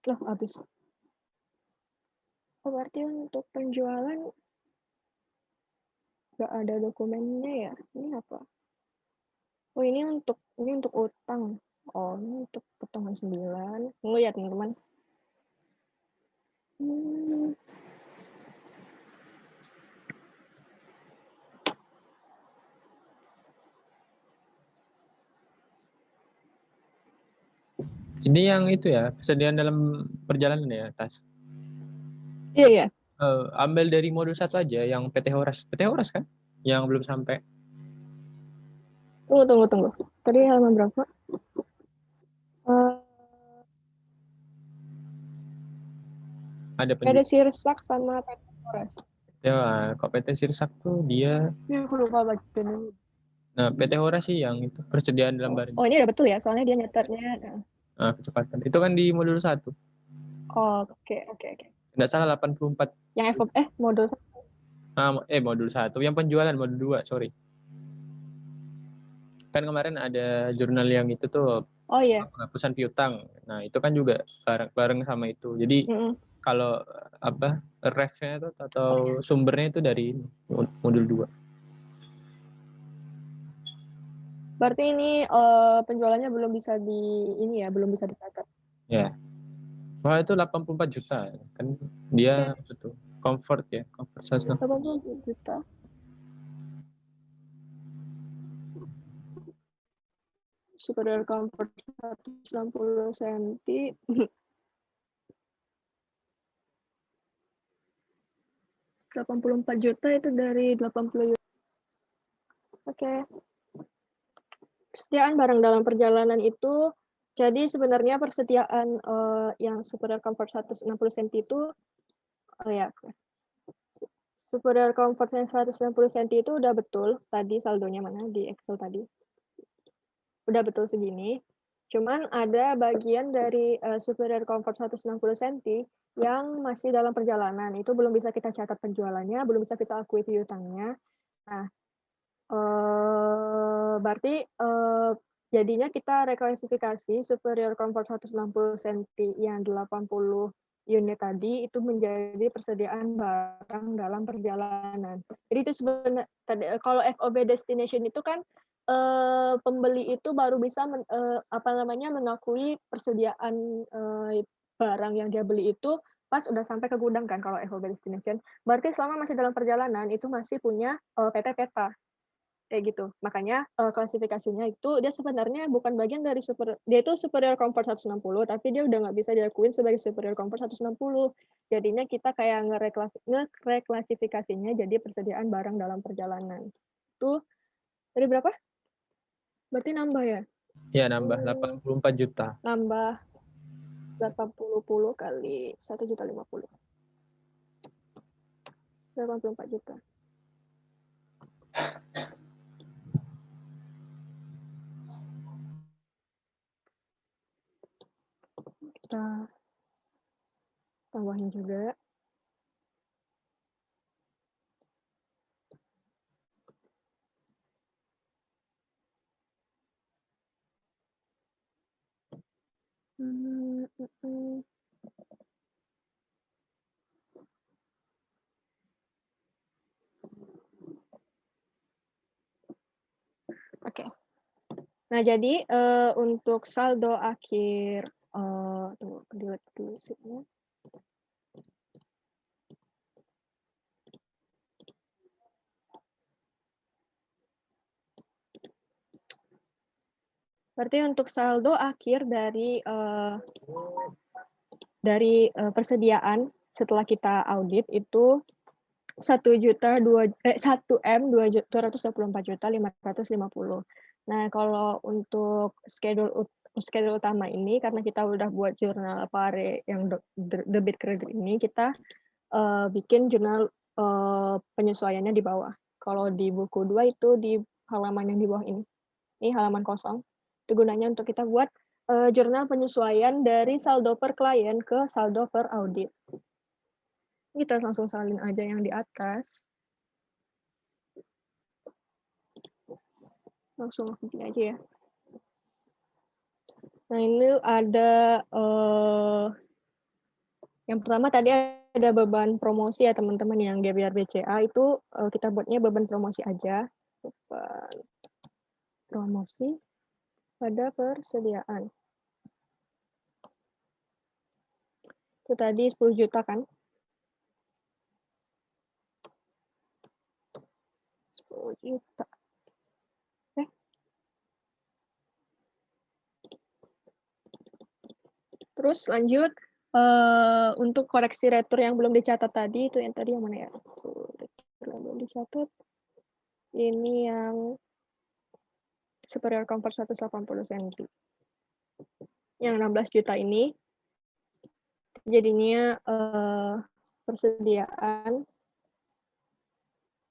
Loh, habis. Oh, berarti untuk penjualan nggak ada dokumennya ya? Ini apa? Oh, ini untuk utang. Oh, ini untuk potongan 9. Tunggu ya, teman-teman.
Ini yang itu ya, persediaan dalam perjalanan ya, Tas.
Iya, iya.
Ambil dari modul 1 aja, yang PT Horas. PT Horas kan? Yang belum sampai.
Tunggu. Tadi halaman berapa? Ada Sirsak sama PT Horas.
Ya, kok PT Sirsak tuh dia.
Ya, aku lupa baca dulu.
Nah, PT Horas sih yang itu, persediaan dalam barang.
Oh, ini udah betul ya, soalnya dia nyetarnya.
Kecepatan. Itu kan di modul 1.
Oh, oke.
Nggak salah 84.
Yang modul 1.
Modul 1. Yang penjualan modul 2, sorry. Kan kemarin ada jurnal yang itu tuh,
Oh iya.
penghapusan piutang. Nah, itu kan juga bareng sama itu. Jadi kalau refnya itu atau sumbernya itu dari modul 2.
Berarti ini penjualannya belum bisa dicatat.
Ya. Wah, itu 84 juta. Kan dia betul. Comfort ya, comfort
84 juta. Superior comfort 160 cm. 84 juta itu dari 80 juta. Oke. Persediaan barang dalam perjalanan itu, jadi sebenarnya persediaan yang superior comfort 160 cm itu, superior comfort 160 cm itu udah betul, tadi saldonya mana di Excel tadi. Udah betul segini. Cuman ada bagian dari superior comfort 160 cm yang masih dalam perjalanan. Itu belum bisa kita catat penjualannya, belum bisa kita akui piutangnya. Nah, berarti jadinya kita reklasifikasi superior comfort 160 cm yang 80 unit tadi itu menjadi persediaan barang dalam perjalanan. Jadi itu sebenarnya kalau FOB destination itu kan pembeli itu baru bisa mengakui persediaan barang yang dia beli itu pas udah sampai ke gudang kan kalau FOB destination. Berarti selama masih dalam perjalanan itu masih punya PT peta. Kayak gitu. Makanya klasifikasinya itu dia sebenarnya bukan bagian dari dia itu superior comfort 160, tapi dia udah nggak bisa diakuin sebagai superior comfort 160. Jadinya kita kayak ngereklasifikasinya jadi persediaan barang dalam perjalanan. Itu tadi berapa? Berarti nambah ya?
Ya, nambah 84 juta.
Nambah 80 kali 1.050. 84 juta. Kita tambahin juga. Oke. Nah, jadi untuk saldo akhir, tunggu, delete dulu sheet-nya. Berarti untuk saldo akhir dari persediaan setelah kita audit itu 1.224.550. Nah, kalau untuk schedule utama ini karena kita udah buat jurnal PARE yang debit kredit ini, kita bikin jurnal penyesuaiannya di bawah. Kalau di buku 2 itu di halaman yang di bawah ini. Ini halaman kosong. Itu gunanya untuk kita buat jurnal penyesuaian dari saldo per klien ke saldo per audit. Kita langsung salin aja yang di atas. Langsung begini aja ya. Nah, ini ada Yang pertama tadi ada beban promosi ya teman-teman, yang GBR BCA itu kita buatnya beban promosi aja. Beban promosi pada persediaan. Itu tadi 10 juta kan? 10 juta. Terus lanjut, untuk koreksi retur yang belum dicatat tadi, itu yang tadi yang mana ya? Retur yang belum dicatat. Ini yang superior comfort 180 cm. Yang 16 juta ini jadinya persediaan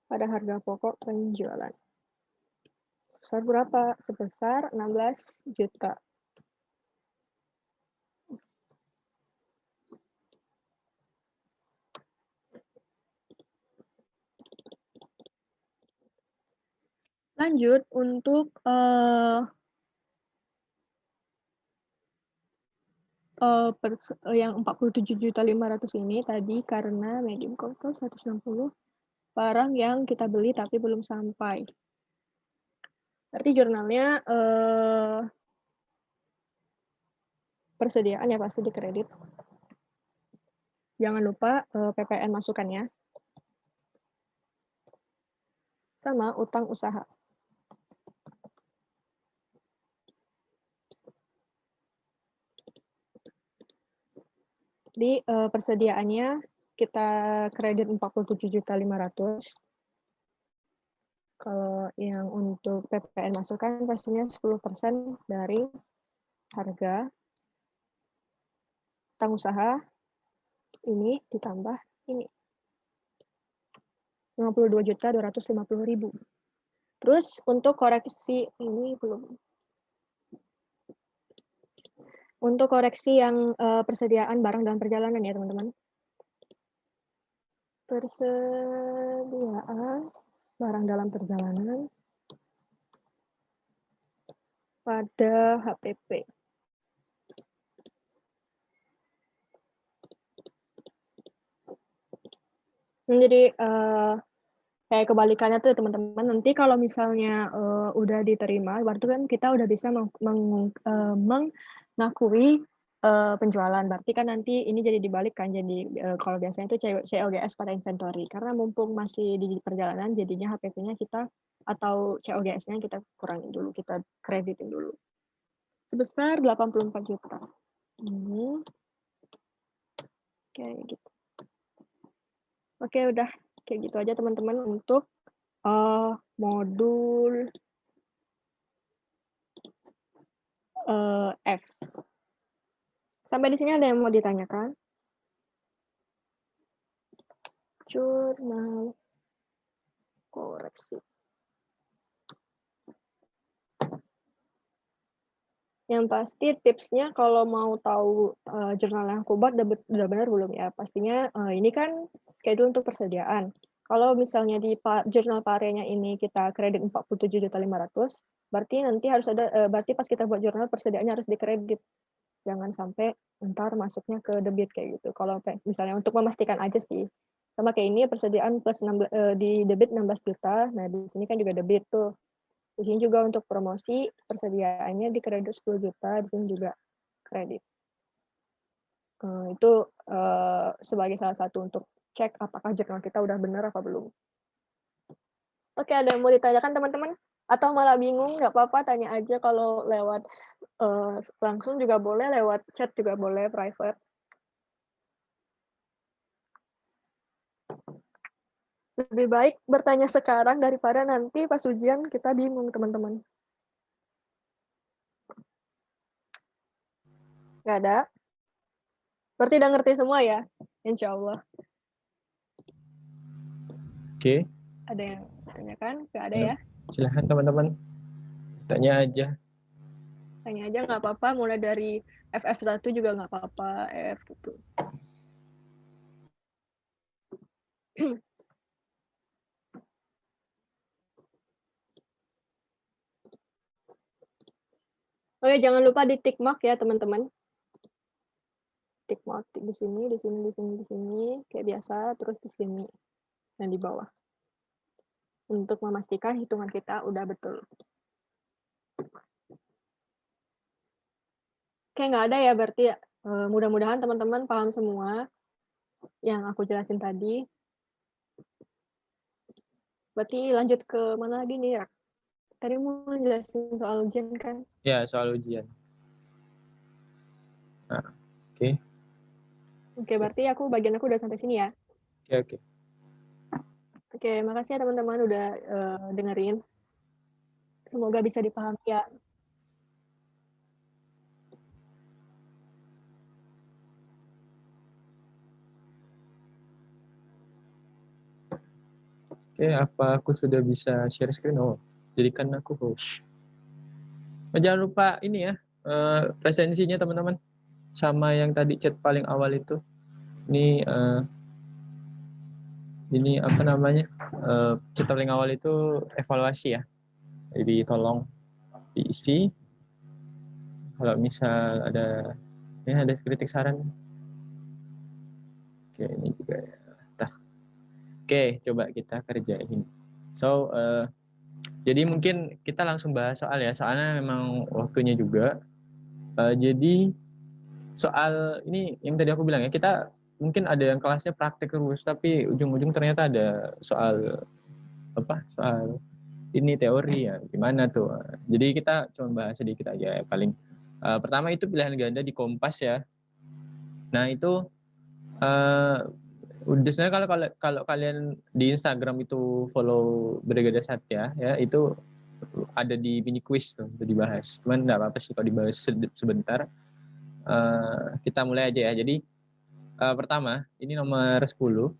pada harga pokok penjualan. Sebesar berapa? Sebesar 16 juta. Lanjut untuk yang 47.500.000 ini tadi karena medium comfort 160 barang yang kita beli tapi belum sampai. Berarti jurnalnya persediaan ya pasti dikredit. Jangan lupa PPN masukannya. Sama utang usaha. Di persediaannya kita kredit 47.500.000. Kalau yang untuk PPN masukan pastinya 10% dari harga. Utang usaha ini ditambah ini. 52.250.000. Terus untuk koreksi ini belum. Untuk koreksi yang persediaan barang dalam perjalanan ya teman-teman. Persediaan barang dalam perjalanan pada HPP. Jadi kayak kebalikannya tuh teman-teman, nanti kalau misalnya udah diterima, berarti kan kita udah bisa mengakui penjualan. Berarti kan nanti ini jadi dibalik kan, jadi kalau biasanya itu COGS pada inventory. Karena mumpung masih di perjalanan, jadinya HPP-nya kita atau COGS-nya kita kurangin dulu, kita kreditin dulu. Sebesar 84 juta. Ini kayak gitu. Oke, udah kayak gitu aja teman-teman untuk modul F. Sampai di sini ada yang mau ditanyakan? Jurnal koreksi. Yang pasti tipsnya kalau mau tahu jurnal yang aku buat udah benar belum ya? Pastinya ini kan schedule untuk persediaan. Kalau misalnya di jurnal parenya ini kita kredit 47.500.000, berarti nanti harus ada berarti pas kita buat jurnal persediaannya harus dikredit. Jangan sampai ntar masuknya ke debit kayak gitu. Kalau misalnya untuk memastikan aja sih. Sama kayak ini persediaan plus di debit 16 juta. Nah, di sini kan juga debit tuh. Di sini juga untuk promosi persediaannya di kredit 10 juta, di sini juga kredit. Itu sebagai salah satu untuk cek apakah jurnal kita udah benar apa belum. Oke, ada yang mau ditanyakan teman-teman? Atau malah bingung, nggak apa-apa, tanya aja kalau lewat langsung juga boleh, lewat chat juga boleh, private. Lebih baik bertanya sekarang daripada nanti pas ujian kita bingung, teman-teman. Nggak ada? Berarti udah ngerti semua ya? Insya Allah.
Oke.
Ada yang tanyakan? Nggak ada ya?
Silahkan teman-teman. Tanya aja.
Tanya aja nggak apa-apa, mulai dari FF1 juga nggak apa-apa, F gitu. Oke, jangan lupa di tick mark ya teman-teman. Tick mau aktif di sini, di sini, di sini, di sini, kayak biasa, terus di sini dan di bawah. Untuk memastikan hitungan kita udah betul. Oke, nggak ada ya berarti ya. Mudah-mudahan teman-teman paham semua yang aku jelasin tadi. Berarti lanjut ke mana lagi nih, Rak? Tadi mau jelasin soal ujian kan?
Ya, soal ujian. Nah, oke.
Oke, berarti bagian aku udah sampai sini ya.
Oke.
Oke, makasih ya teman-teman udah dengerin. Semoga bisa dipahami ya.
Oke, apa aku sudah bisa share screen? Oh, jadikan aku host. Jangan lupa ini ya, presensinya teman-teman. Sama yang tadi chat paling awal itu. Ini apa namanya? Chat paling awal itu evaluasi ya. Jadi tolong diisi. Kalau misal ada kritik saran. Oke, ini juga ya. Oke, coba kita kerjain. So, jadi mungkin kita langsung bahas soal ya, soalnya memang waktunya juga. Jadi soal ini yang tadi aku bilang ya, kita mungkin ada yang kelasnya praktek terus, tapi ujung-ujung ternyata ada soal ini teori ya, gimana tuh. Jadi kita coba bahas sedikit aja ya, paling. Pertama itu pilihan ganda di Kompas ya. Nah itu sebenarnya kalau kalian di Instagram itu follow Brigada Satya ya, itu ada di mini quiz tuh untuk dibahas. Cuman nggak apa-apa sih kalau dibahas sebentar. Kita mulai aja ya. Jadi pertama ini nomor 10.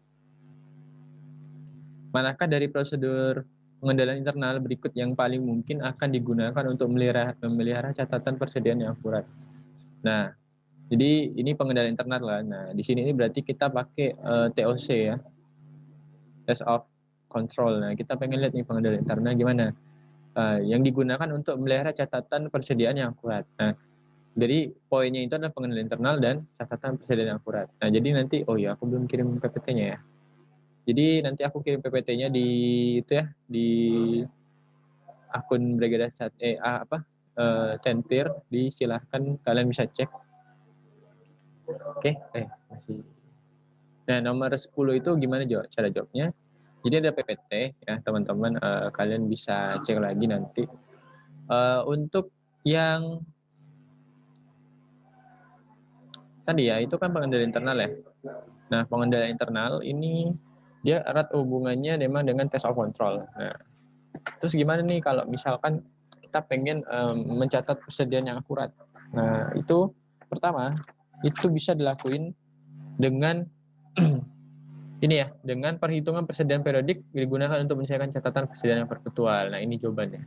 Manakah dari prosedur pengendalian internal berikut yang paling mungkin akan digunakan untuk memelihara catatan persediaan yang akurat? Nah, jadi ini pengendalian internal lah. Nah, di sini ini berarti kita pakai TOC ya, test of control. Nah, kita pengen lihat nih pengendalian internal gimana. Yang digunakan untuk memelihara catatan persediaan yang akurat. Nah, jadi poinnya itu adalah pengendalian internal dan catatan persediaan yang akurat. Nah, jadi nanti aku belum kirim PPT-nya ya. Jadi nanti aku kirim PPT-nya di itu ya, di akun Brigada Centir, silahkan kalian bisa cek. Oke, masih. Nah, nomor 10 itu gimana cara jawabnya? Jadi ada PPT ya, teman-teman, kalian bisa cek lagi nanti. Untuk yang tadi ya, itu kan pengendalian internal ya. Nah, pengendalian internal ini dia erat hubungannya memang dengan test of control. Nah, terus gimana nih kalau misalkan kita pengen mencatat persediaan yang akurat? Nah, itu pertama, itu bisa dilakuin dengan ini ya, dengan perhitungan persediaan periodik digunakan untuk menyelesaikan catatan persediaan yang perpetual. Nah, ini jawabannya.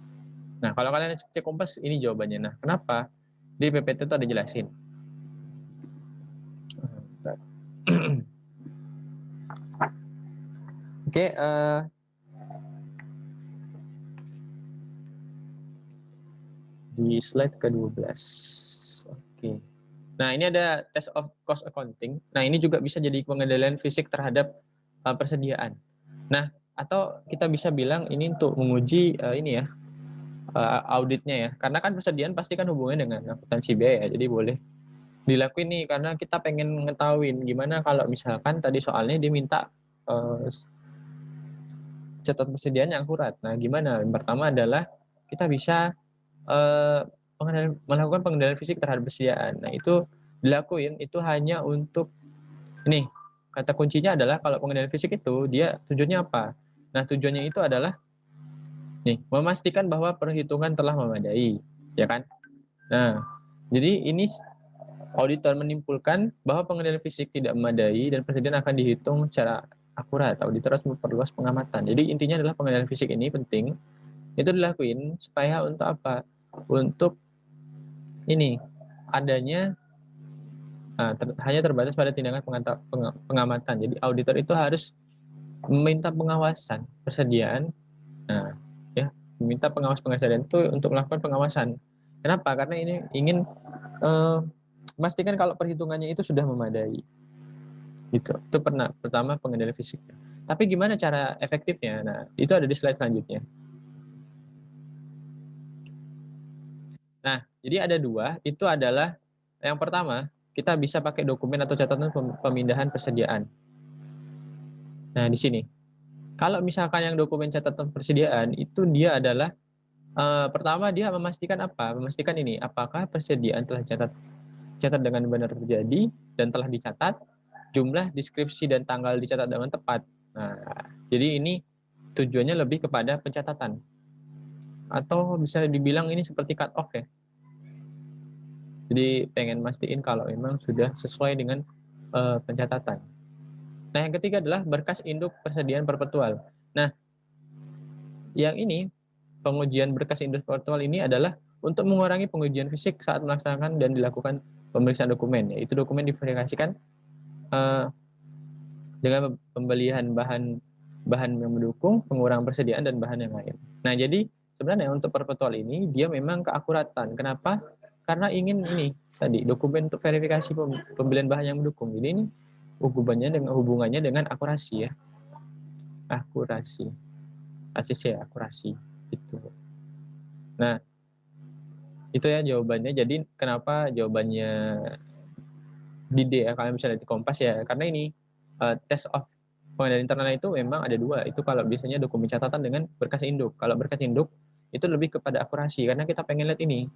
Nah, kalau kalian cek Kompas, ini jawabannya. Nah, kenapa? Di PPT itu ada jelasin. Oke, di slide ke-12. Oke. Nah, ini ada test of cost accounting. Nah, ini juga bisa jadi pengendalian fisik terhadap persediaan. Nah, atau kita bisa bilang ini untuk menguji ini ya, auditnya ya. Karena kan persediaan pasti kan hubungannya dengan akuntansi biaya ya. Jadi boleh dilakuin nih, karena kita pengen ngetahuin gimana kalau misalkan tadi soalnya diminta catatan persediaan yang akurat. Nah, gimana? Yang pertama adalah kita bisa melakukan pengendalian fisik terhadap persediaan. Nah, itu dilakuin itu hanya untuk ini, kata kuncinya adalah kalau pengendalian fisik itu dia tujuannya apa? Nah, tujuannya itu adalah memastikan bahwa perhitungan telah memadai, ya kan? Nah, jadi ini auditor menyimpulkan bahwa pengendalian fisik tidak memadai dan persediaan akan dihitung secara akurat. Auditor harus memperluas pengamatan. Jadi intinya adalah pengendalian fisik ini penting. Itu dilakuin supaya untuk apa? Untuk ini adanya hanya terbatas pada tindakan pengamatan. Jadi auditor itu harus meminta pengawasan persediaan. Nah, ya, meminta pengawas persediaan itu untuk melakukan pengawasan. Kenapa? Karena ini ingin pastikan kalau perhitungannya itu sudah memadai. Gitu. Itu pertama pengendalian fisiknya. Tapi gimana cara efektifnya? Nah, itu ada di slide selanjutnya. Nah, jadi ada dua. Itu adalah yang pertama, kita bisa pakai dokumen atau catatan pemindahan persediaan. Nah, di sini. Kalau misalkan yang dokumen catatan persediaan, itu dia adalah pertama dia memastikan apa? Memastikan ini, apakah persediaan telah catat dengan benar terjadi dan telah dicatat, jumlah, deskripsi, dan tanggal dicatat dengan tepat. Nah, jadi ini tujuannya lebih kepada pencatatan. Atau bisa dibilang ini seperti cut off ya. Jadi pengen mastiin kalau memang sudah sesuai dengan pencatatan. Nah, yang ketiga adalah berkas induk persediaan perpetual. Nah, yang ini pengujian berkas induk perpetual ini adalah untuk mengurangi pengujian fisik saat melaksanakan dan dilakukan pemeriksaan dokumen. Yaitu dokumen diverifikasikan dengan pembelian bahan yang mendukung, pengurangan persediaan dan bahan yang lain. Nah, jadi sebenarnya untuk perpetual ini dia memang keakuratan. Kenapa? Karena ingin ini tadi dokumen untuk verifikasi pembelian bahan yang mendukung. Jadi ini hubungannya dengan akurasi ya. Akurasi. ACC akurasi itu. Nah, itu ya jawabannya. Jadi kenapa jawabannya di D ya, kalian bisa lihat di Kompas ya, karena ini test of pengendalian internal itu memang ada dua. Itu kalau biasanya dokumen catatan dengan berkas induk. Kalau berkas induk itu lebih kepada akurasi karena kita pengen lihat ini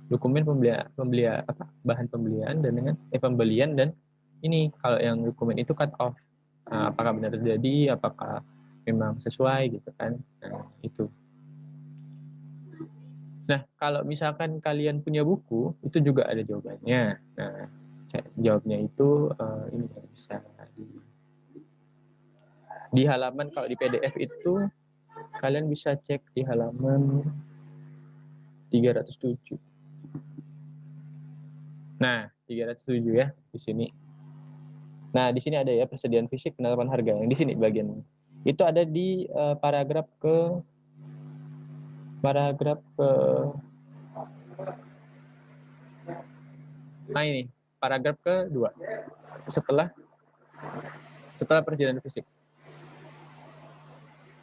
dokumen bahan pembelian dan dengan pembelian dan ini kalau yang dokumen itu cut off. Nah, apakah benar terjadi, apakah memang sesuai gitu kan. Nah, itu. Nah, kalau misalkan kalian punya buku, itu juga ada jawabannya. Nah, jawabnya itu ini bisa di halaman, kalau di PDF itu kalian bisa cek di halaman 307. Nah, 307 ya di sini. Nah, di sini ada ya persediaan fisik penetapan harga. Yang di sini bagian itu ada di paragraf ke nah ini paragraf kedua setelah persediaan fisik.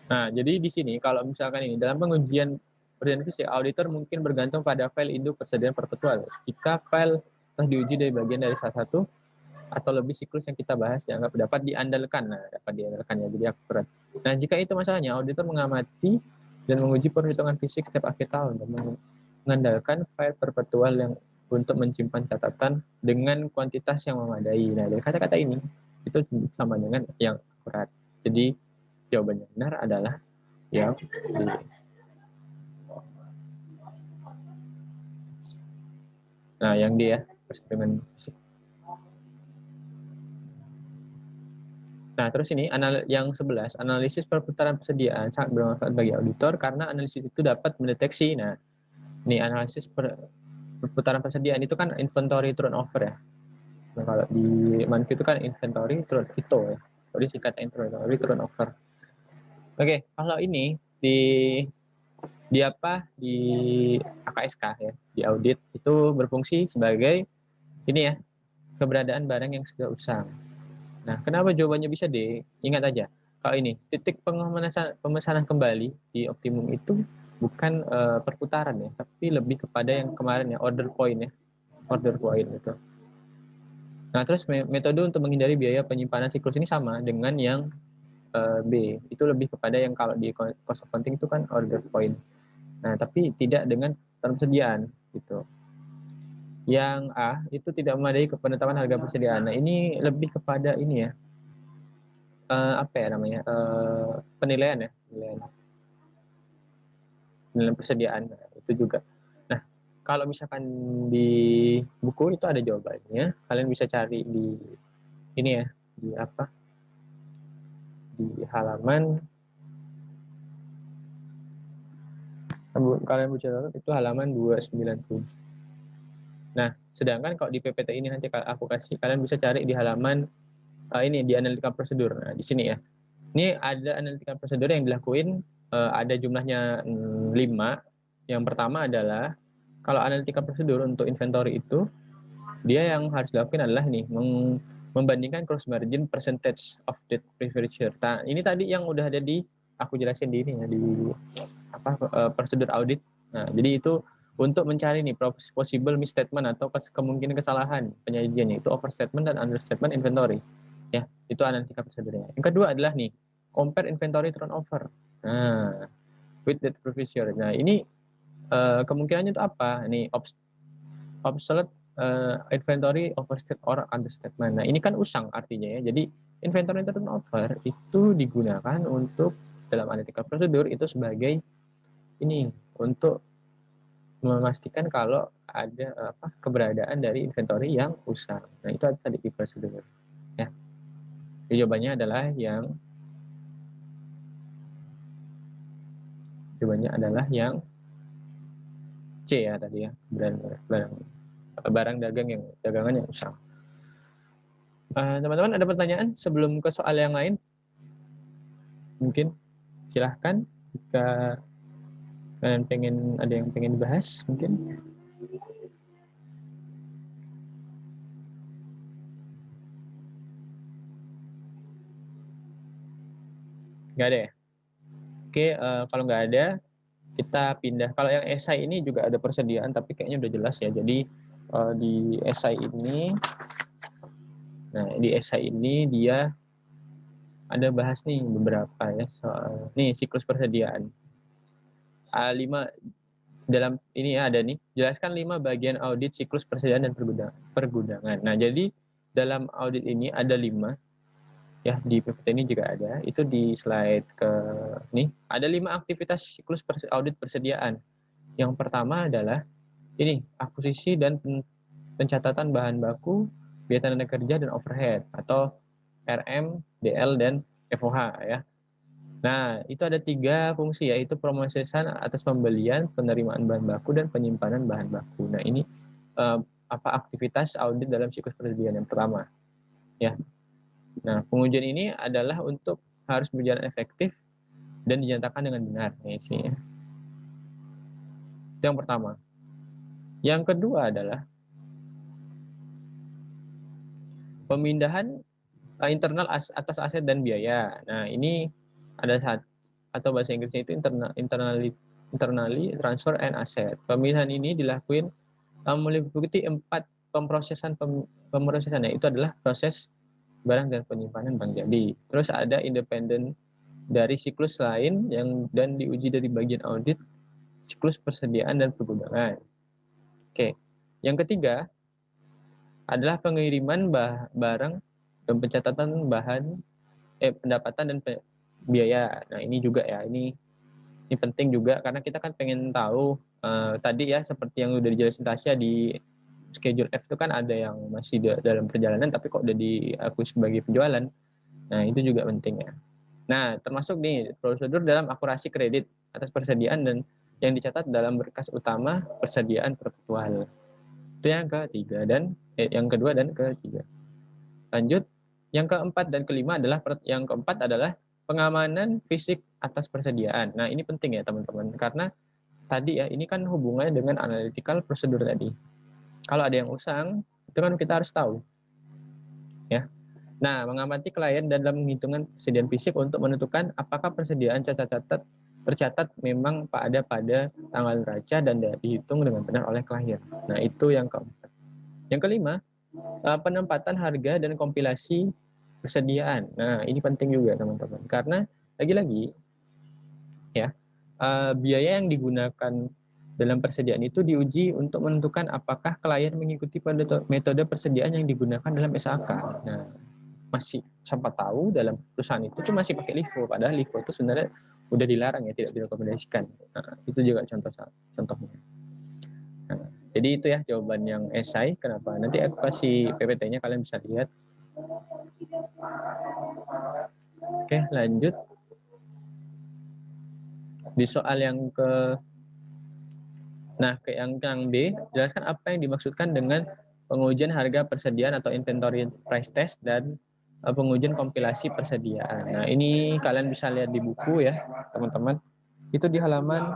Nah, jadi di sini kalau misalkan ini dalam pengujian persediaan fisik, auditor mungkin bergantung pada file induk persediaan perpetual. Jika file telah diuji dari bagian dari salah satu atau lebih siklus yang kita bahas dianggap dapat diandalkan. Nah, dapat diandalkan ya, jadi akurat. Nah, jika itu masalahnya, auditor mengamati dan menguji perhitungan fisik setiap akhir tahun dan mengandalkan file perpetual yang untuk menyimpan catatan dengan kuantitas yang memadai. Nah, dari kata-kata ini itu sama dengan yang akurat. Jadi jawabannya benar adalah yang D. Nah, yang D ya, eksperimen fisik. Nah, terus ini yang 11, analisis perputaran persediaan sangat bermanfaat bagi auditor karena analisis itu dapat mendeteksi. Nah, ini analisis perputaran persediaan itu kan inventory turnover ya. Nah, kalau di Manfi itu kan inventory itu ya. Jadi singkatnya inventory turnover. Oke, kalau ini di AKSK ya, di audit itu berfungsi sebagai ini ya, keberadaan barang yang sudah usang. Nah, kenapa jawabannya bisa D? Ingat aja, kalau ini titik pemesanan kembali di optimum itu bukan perputaran ya, tapi lebih kepada yang kemarin ya, order point ya, order point itu. Nah, terus metode untuk menghindari biaya penyimpanan siklus ini sama dengan yang B, itu lebih kepada yang kalau di cost of accounting itu kan order point. Nah, tapi tidak dengan persediaan gitu. Yang A itu tidak memadai penetapan harga persediaan. Nah, ini lebih kepada ini ya, apa ya namanya, penilaian persediaan. Nah, itu juga. Nah, kalau misalkan di buku itu ada jawabannya, kalian bisa cari di ini ya, di apa, di halaman, kalian bisa lihat itu halaman 297. Nah, sedangkan kalau di PPT ini nanti aku kasih, kalian bisa cari di halaman ini di analitika prosedur. Nah, di sini ya. Ini ada analitika prosedur yang dilakuin, ada jumlahnya 5. Yang pertama adalah kalau analitika prosedur untuk inventory itu dia yang harus dilakukan adalah nih membandingkan cross margin percentage of debt prefigure. Nah, ini tadi yang udah ada aku jelasin di ini ya, di prosedur audit. Nah, jadi itu untuk mencari nih possible misstatement atau kemungkinan kesalahan penyajiannya, itu overstatement dan understatement inventory. Ya, itu analitika prosedurnya. Yang kedua adalah nih, compare inventory turnover. Nah, with debt prefigure. Nah, ini kemungkinannya itu apa? Ini obsolete inventory overstate or understatement. Nah, ini kan usang artinya ya. Jadi inventory turnover itu digunakan untuk dalam analytical prosedur itu sebagai ini untuk memastikan kalau ada keberadaan dari inventory yang usang. Nah, itu tadi di prosedur. Ya. Jawabannya adalah yang C ya tadi ya, barang dagangan yang usang. Teman-teman ada pertanyaan sebelum ke soal yang lain? Mungkin silahkan jika kalian ada yang pengen dibahas mungkin. Nggak ada ya? Oke, kalau nggak ada kita pindah. Kalau yang esai ini juga ada persediaan tapi kayaknya udah jelas ya. Jadi di esai ini dia ada bahas nih beberapa ya soal nih siklus persediaan. 5 dalam ini ada nih, jelaskan 5 bagian audit siklus persediaan dan pergudangan. Nah, jadi dalam audit ini ada 5 ya, di PPT ini juga ada. Itu di slide nih, ada 5 aktivitas siklus audit persediaan. Yang pertama adalah ini, akuisisi dan pencatatan bahan baku, biaya tenaga kerja dan overhead atau RM, DL dan FOH ya. Nah, itu ada 3 fungsi yaitu pemrosesan atas pembelian, penerimaan bahan baku dan penyimpanan bahan baku. Nah, ini aktivitas audit dalam siklus persediaan yang pertama. Ya. Nah, pengujian ini adalah untuk harus berjalan efektif dan dinyatakan dengan benar. Nah, isinya. Itu yang pertama. Yang kedua adalah pemindahan internal atas aset dan biaya. Nah, ini ada atau bahasa Inggrisnya itu internally transfer and asset. Pemindahan ini dilakukan meliputi 4 pemrosesan. Itu adalah proses barang dan penyimpanan bank jadi. Terus ada independen dari siklus lain dan diuji dari bagian audit siklus persediaan dan pergudangan. Oke. Yang ketiga adalah pengiriman barang dan pencatatan pendapatan dan biaya. Nah, ini juga ya, ini penting juga karena kita kan pengen tahu tadi ya seperti yang udah dijelasin Tasya di schedule F itu kan ada yang masih dalam perjalanan tapi kok udah diakui sebagai penjualan. Nah, itu juga penting ya. Nah, termasuk nih prosedur dalam akurasi kredit atas persediaan dan yang dicatat dalam berkas utama persediaan perpetual. Itu yang ketiga dan yang kedua dan ketiga. Lanjut, yang keempat dan kelima adalah pengamanan fisik atas persediaan. Nah, ini penting ya teman-teman karena tadi ya ini kan hubungannya dengan analytical prosedur tadi. Kalau ada yang usang, itu kan kita harus tahu. Ya. Nah, mengamati klien dalam menghitungan persediaan fisik untuk menentukan apakah persediaan tercatat memang pada tanggal neraca dan dihitung dengan benar oleh klien. Nah, itu yang keempat. Yang kelima, penempatan harga dan kompilasi persediaan. Nah, ini penting juga teman-teman karena lagi-lagi ya biaya yang digunakan dalam persediaan itu diuji untuk menentukan apakah klien mengikuti metode persediaan yang digunakan dalam SAK. Nah, masih sempat tahu dalam perusahaan itu tuh masih pakai LIFO, padahal LIFO itu sebenarnya udah dilarang ya, tidak direkomendasikan. Nah, itu juga contohnya. Nah, jadi itu ya jawaban yang esai. Kenapa? Nanti aku kasih PPT-nya, kalian bisa lihat. Oke, lanjut. Di soal yang yang B, jelaskan apa yang dimaksudkan dengan pengujian harga persediaan atau inventory price test dan pengujian kompilasi persediaan. Nah, ini kalian bisa lihat di buku ya, teman-teman. Itu di halaman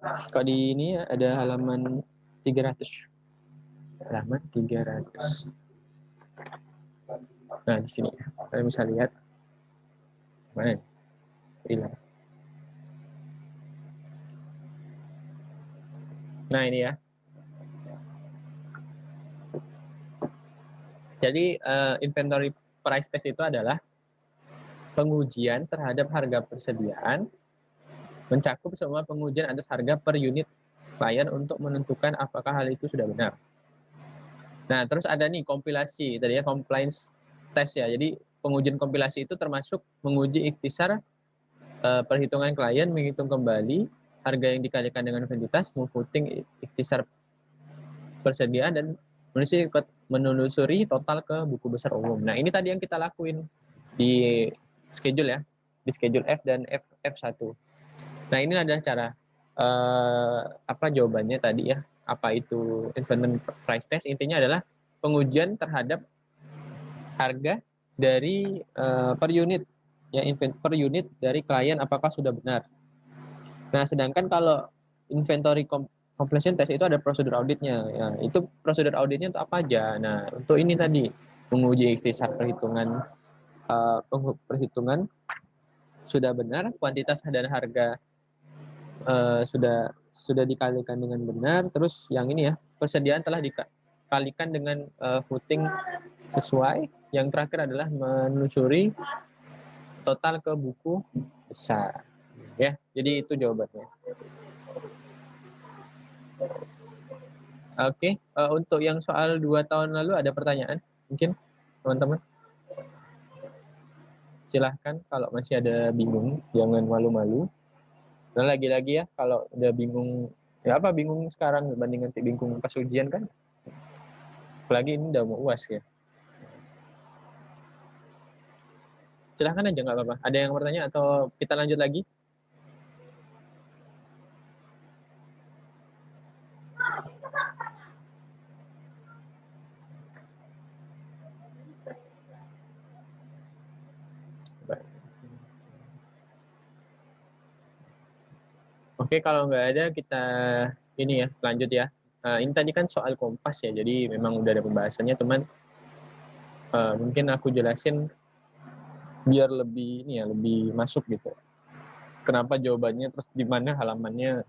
Kok di ini ya, ada halaman 300. Halaman 300. Nah, di sini kalian bisa lihat. Mana? Hilang. Nah, ini ya. Jadi inventory price test itu adalah pengujian terhadap harga persediaan, mencakup semua pengujian atas harga per unit klien untuk menentukan apakah hal itu sudah benar. Nah, terus ada nih kompilasi, tadi ya compliance test ya. Jadi pengujian kompilasi itu termasuk menguji ikhtisar perhitungan klien, menghitung kembali harga yang dikalikan dengan kuantitas, memfooting ikhtisar persediaan, dan menelusuri total ke buku besar umum. Nah, ini tadi yang kita lakuin di schedule ya, di schedule F dan F1. Nah, ini adalah cara apa jawabannya tadi ya, apa itu inventory price test. Intinya adalah pengujian terhadap harga dari per unit ya, per unit dari klien apakah sudah benar. Nah, sedangkan kalau inventory completion test itu ada prosedur auditnya ya. Itu prosedur auditnya untuk apa aja? Nah, untuk ini tadi menguji ikhtisar perhitungan sudah benar, kuantitas dan harga sudah dikalikan dengan benar. Terus yang ini ya, persediaan telah dikalikan dengan footing sesuai. Yang terakhir adalah menelusuri total ke buku besar. Ya, jadi itu jawabannya. Oke, untuk yang soal 2 tahun lalu ada pertanyaan? Mungkin teman-teman? Silahkan, kalau masih ada bingung, jangan malu-malu. Dan lagi-lagi ya, kalau udah bingung, ya apa bingung sekarang dibanding nanti bingung pas ujian kan? Apalagi ini udah mau UAS ya. Silahkan aja, nggak apa-apa. Ada yang bertanya atau kita lanjut lagi? Oke, kalau nggak ada kita ini ya, lanjut ya. Ini tadi kan soal Kompas ya, jadi memang udah ada pembahasannya, teman. Mungkin aku jelasin biar lebih ini ya, lebih masuk gitu. Kenapa jawabannya, terus di mana halamannya,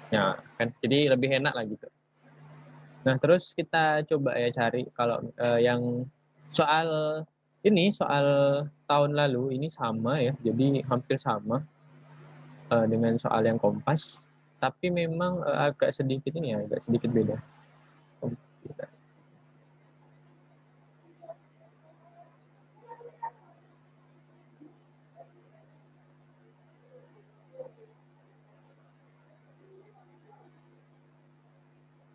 ya kan? Jadi lebih enak lah gitu. Nah, terus kita coba ya cari kalau yang soal ini, soal tahun lalu ini sama ya, jadi hampir sama dengan soal yang Kompas, tapi memang agak sedikit ini ya, agak sedikit beda.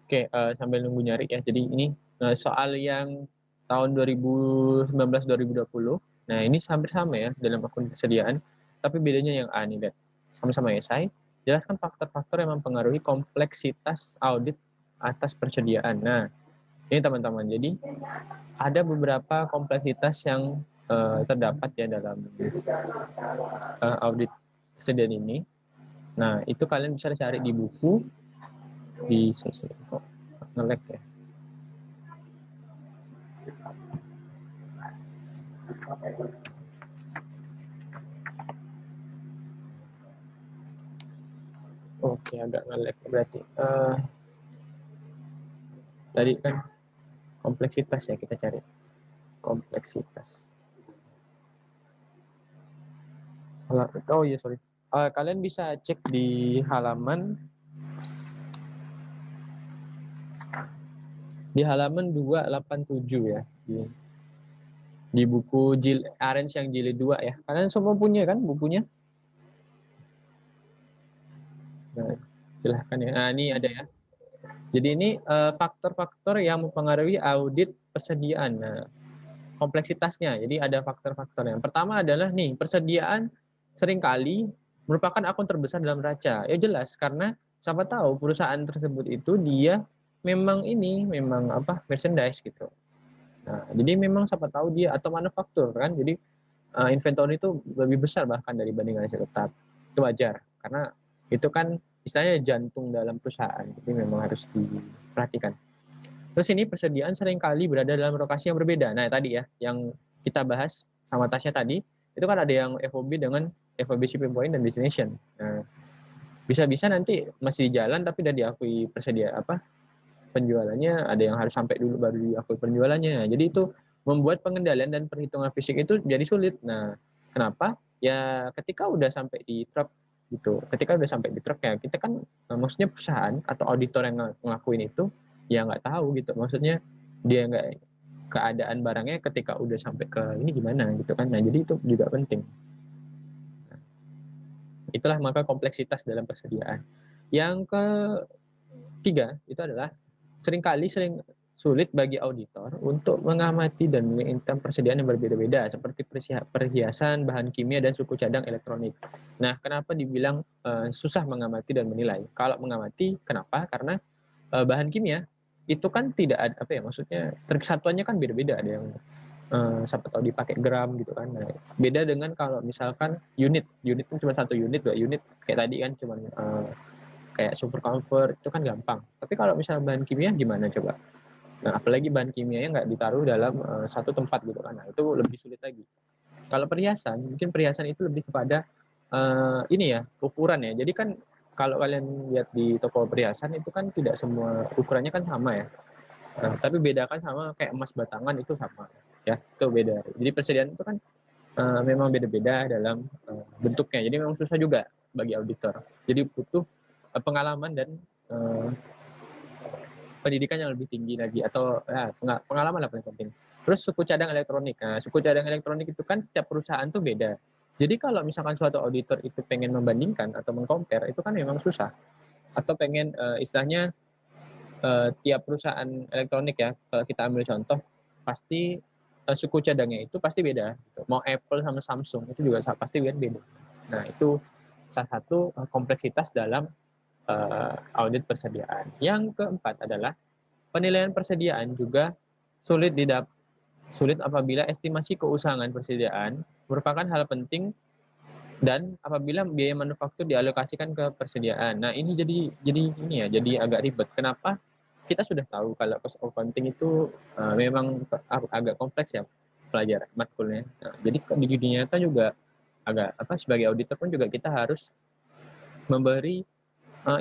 Oke, sambil nunggu nyari ya. Jadi ini soal yang tahun 2019-2020. Nah, ini hampir sama ya dalam akun persediaan. Tapi bedanya yang A nih, lihat. Sama-sama esai. Jelaskan faktor-faktor yang mempengaruhi kompleksitas audit atas persediaan. Nah, ini teman-teman. Jadi ada beberapa kompleksitas yang terdapat ya dalam audit persediaan ini. Nah, itu kalian bisa cari di buku, di sesi kok nge-lag ya. Oke, agak nge-lag berarti. Tadi kan kompleksitas ya, kita cari kompleksitas. Oh iya, sorry. Kalian bisa cek di halaman 287 ya, di buku Arens yang jilid 2 ya. Kalian semua punya kan bukunya? Nah, silahkan ya. Nah, ini ada ya. Jadi ini faktor-faktor yang mempengaruhi audit persediaan. Nah, kompleksitasnya. Jadi ada faktor-faktor. Yang pertama adalah nih, persediaan seringkali merupakan akun terbesar dalam neraca. Ya jelas, karena siapa tahu perusahaan tersebut itu dia memang merchandise gitu. Nah, jadi memang siapa tahu dia atau manufaktur kan. Jadi inventory itu lebih besar bahkan dibanding hasil tetap. Itu wajar karena itu kan istilahnya jantung dalam perusahaan, jadi memang harus diperhatikan. Terus ini persediaan seringkali berada dalam lokasi yang berbeda. Nah tadi ya, yang kita bahas sama Tasya tadi, itu kan ada yang FOB dengan FOB shipping point dan destination. Nah, bisa-bisa nanti masih jalan tapi udah diakui penjualannya, ada yang harus sampai dulu baru diakui penjualannya. Jadi itu membuat pengendalian dan perhitungan fisik itu jadi sulit. Nah, kenapa? Ya ketika udah sampai di truk gitu. Ketika udah sampai di truk ya kita kan maksudnya perusahaan atau auditor yang ngelakuin itu ya nggak tahu gitu. Maksudnya dia nggak keadaan barangnya ketika udah sampai ke ini gimana gitu kan. Nah, jadi itu juga penting. Itulah maka kompleksitas dalam persediaan. Yang ketiga itu adalah sering sulit bagi auditor untuk mengamati dan mengintam persediaan yang berbeda-beda seperti perhiasan, bahan kimia, dan suku cadang elektronik. Nah, kenapa dibilang susah mengamati dan menilai? Kalau mengamati, kenapa? Karena bahan kimia itu kan tidak ada maksudnya kesatuannya kan beda-beda, ada yang siapa tahu dipakai gram gitu kan. Nah, beda dengan kalau misalkan unit kan cuma 1 unit, 2 unit kayak tadi kan cuma kayak super comfort itu kan gampang. Tapi kalau misalnya bahan kimia gimana coba? Nah, apalagi bahan kimianya nggak ditaruh dalam satu tempat gitu kan. Nah, itu lebih sulit lagi. Kalau perhiasan, mungkin perhiasan itu lebih kepada ini ya, ukuran ya. Jadi kan kalau kalian lihat di toko perhiasan itu kan tidak semua ukurannya kan sama ya. Tapi bedakan sama kayak emas batangan itu sama ya, itu beda. Jadi persediaan itu kan memang beda-beda dalam bentuknya. Jadi memang susah juga bagi auditor. Jadi butuh pengalaman dan pendidikan yang lebih tinggi lagi atau pengalaman lah paling penting. Terus suku cadang elektronik. Nah, suku cadang elektronik itu kan setiap perusahaan tuh beda. Jadi kalau misalkan suatu auditor itu pengen membandingkan atau mengcompare itu kan memang susah. Atau pengen istilahnya tiap perusahaan elektronik ya, kalau kita ambil contoh pasti suku cadangnya itu pasti beda. Mau Apple sama Samsung itu juga pasti beda. Nah, itu salah satu kompleksitas dalam audit persediaan. Yang keempat adalah penilaian persediaan juga sulit apabila estimasi keusangan persediaan merupakan hal penting dan apabila biaya manufaktur dialokasikan ke persediaan. Nah, ini jadi agak ribet. Kenapa? Kita sudah tahu kalau cost of accounting itu memang agak kompleks ya pelajaran matkulnya. Nah, jadi di dunia nyata juga agak sebagai auditor pun juga kita harus memberi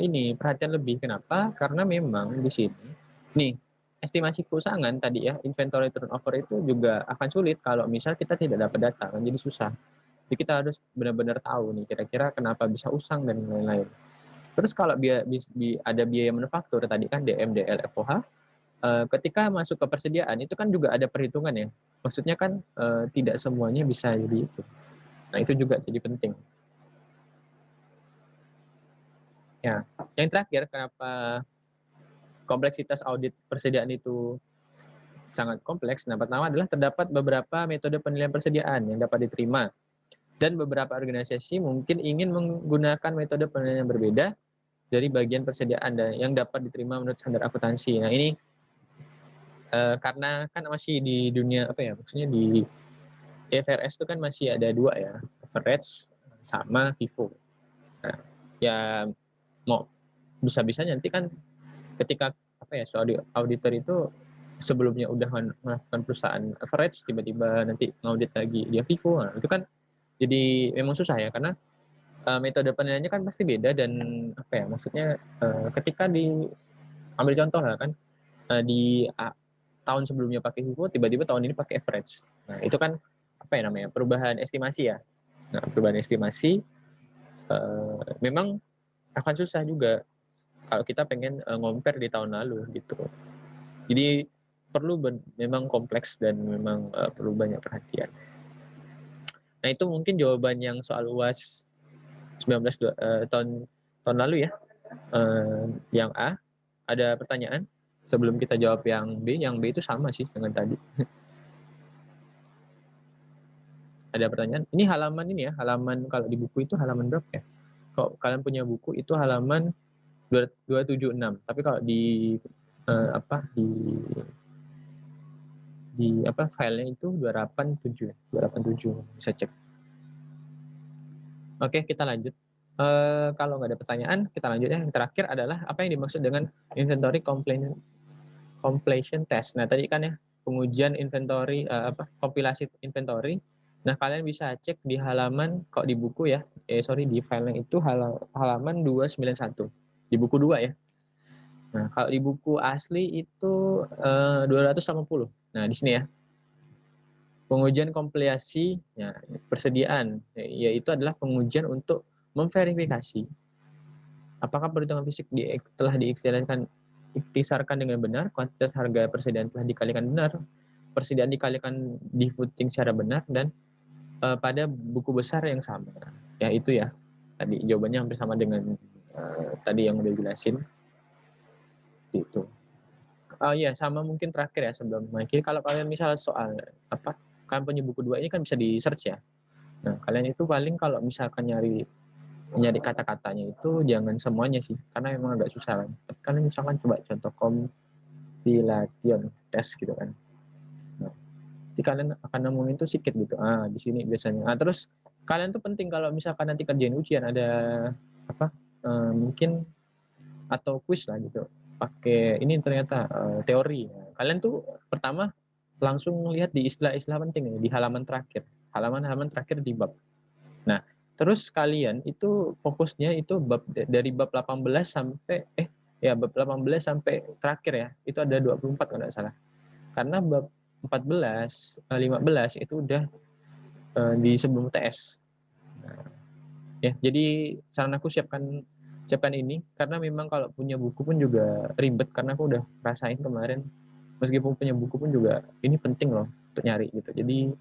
ini perhatian lebih. Kenapa? Karena memang di sini nih estimasi keusangan tadi ya, inventory turnover itu juga akan sulit kalau misal kita tidak dapat data, kan jadi susah. Jadi kita harus benar-benar tahu nih kira-kira kenapa bisa usang dan lain-lain. Terus kalau ada biaya manufaktur tadi kan DM, DL, FOH, ketika masuk ke persediaan itu kan juga ada perhitungan ya. Maksudnya kan tidak semuanya bisa jadi itu. Nah, itu juga jadi penting. Ya, yang terakhir kenapa kompleksitas audit persediaan itu sangat kompleks. Nah, pertama adalah terdapat beberapa metode penilaian persediaan yang dapat diterima dan beberapa organisasi mungkin ingin menggunakan metode penilaian yang berbeda dari bagian persediaan dan yang dapat diterima menurut standar akuntansi. Nah, ini karena kan masih di dunia maksudnya di IFRS itu kan masih ada 2 ya, average sama FIFO. Nah, ya mau bisa-bisa nanti kan ketika auditor itu sebelumnya udah melakukan perusahaan average tiba-tiba nanti ngaudit lagi dia FIFO. Nah, itu kan jadi memang susah ya karena metode penilaiannya kan pasti beda dan maksudnya ketika ambil contoh lah kan di tahun sebelumnya pakai FIFO tiba-tiba tahun ini pakai average. Nah, itu kan perubahan estimasi ya. Nah, perubahan estimasi memang akan susah juga kalau kita pengen compare di tahun lalu gitu. Jadi perlu memang kompleks dan memang perlu banyak perhatian. Nah, itu mungkin jawaban yang soal UAS 19 tahun lalu ya. Yang A, ada pertanyaan sebelum kita jawab yang B. Yang B itu sama sih dengan tadi. Ada pertanyaan. Ini halaman ini ya, halaman kalau di buku itu halaman berapa ya? Kalau kalian punya buku itu halaman 276. Tapi kalau di filenya itu 287 bisa cek. Oke, kita lanjut. Kalau nggak ada pertanyaan, kita lanjut ya. Yang terakhir adalah apa yang dimaksud dengan inventory completion test. Nah, tadi kan ya pengujian inventory kompilasi inventory. Nah, kalian bisa cek di halaman kok di buku ya. Di file yang itu halaman 291. Di buku 2 ya. Nah, kalau di buku asli itu 280. Nah, di sini ya. Pengujian kompilasi ya, persediaan yaitu adalah pengujian untuk memverifikasi apakah perhitungan fisik telah diikhtisarkan dengan benar, kuantitas harga persediaan telah dikalikan benar, persediaan dikalikan di footing secara benar, dan pada buku besar yang sama. Ya itu ya. Tadi jawabannya hampir sama dengan tadi yang udah jelasin. Gitu. Oh iya, sama mungkin terakhir ya sebelum mengakhiri, kalau kalian misal soal kalian punya buku 2 ini kan bisa di search ya. Nah, kalian itu paling kalau misalkan nyari kata-katanya itu jangan semuanya sih, karena memang agak susah kan. Tapi kalian misalkan coba contoh compilation test gitu kan. Nah, jadi kalian akan nemuin itu sedikit gitu. Di sini biasanya. Terus kalian tuh penting kalau misalkan nanti kerjain ujian ada mungkin atau quiz lah gitu. Pakai ini ternyata teori. Kalian tuh pertama langsung lihat di istilah-istilah penting di halaman terakhir. Halaman terakhir di bab. Nah, terus kalian itu fokusnya itu dari bab 18 sampai bab 18 sampai terakhir ya. Itu ada 24 kalau nggak salah. Karena bab 14, 15 itu udah di sebelum TS. Nah, ya, jadi saran aku siapkan ini karena memang kalau punya buku pun juga ribet, karena aku udah rasain kemarin meskipun punya buku pun juga ini penting loh untuk nyari gitu. Jadi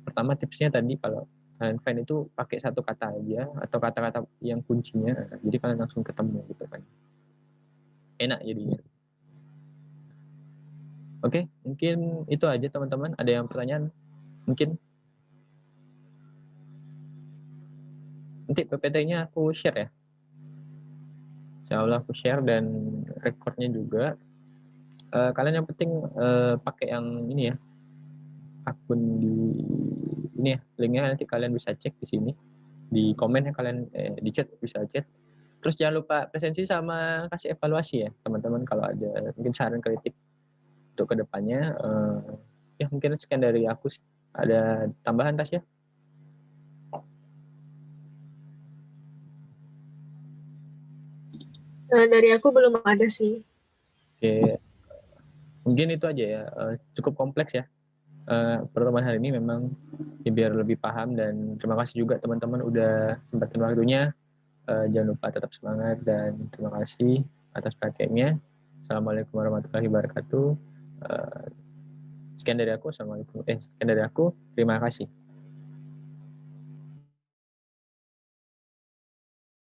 pertama tipsnya tadi kalau kalian find itu pakai satu kata aja atau kata-kata yang kuncinya, jadi kalian langsung ketemu gitu kan, enak jadinya. Oke, mungkin itu aja teman-teman. Ada yang pertanyaan mungkin? Nanti PPT-nya aku share ya, insya Allah aku share dan recordnya juga. Kalian yang penting pakai yang ini ya, akun di ini ya, linknya nanti kalian bisa cek di sini di komen ya, kalian di chat bisa chat. Terus jangan lupa presensi sama kasih evaluasi ya teman-teman kalau ada mungkin saran kritik untuk kedepannya. Ya mungkin sekian dari aku sih. Ada tambahan Tas ya?
Dari aku belum ada sih.
Oke, mungkin itu aja ya. Cukup kompleks ya. Pertemuan hari ini memang ya biar lebih paham, dan terima kasih juga teman-teman udah sempetin waktunya. Jangan lupa tetap semangat dan terima kasih atas perhatiannya. Assalamualaikum warahmatullahi wabarakatuh. Sekian dari aku. Assalamualaikum. Sekian dari aku. Terima kasih.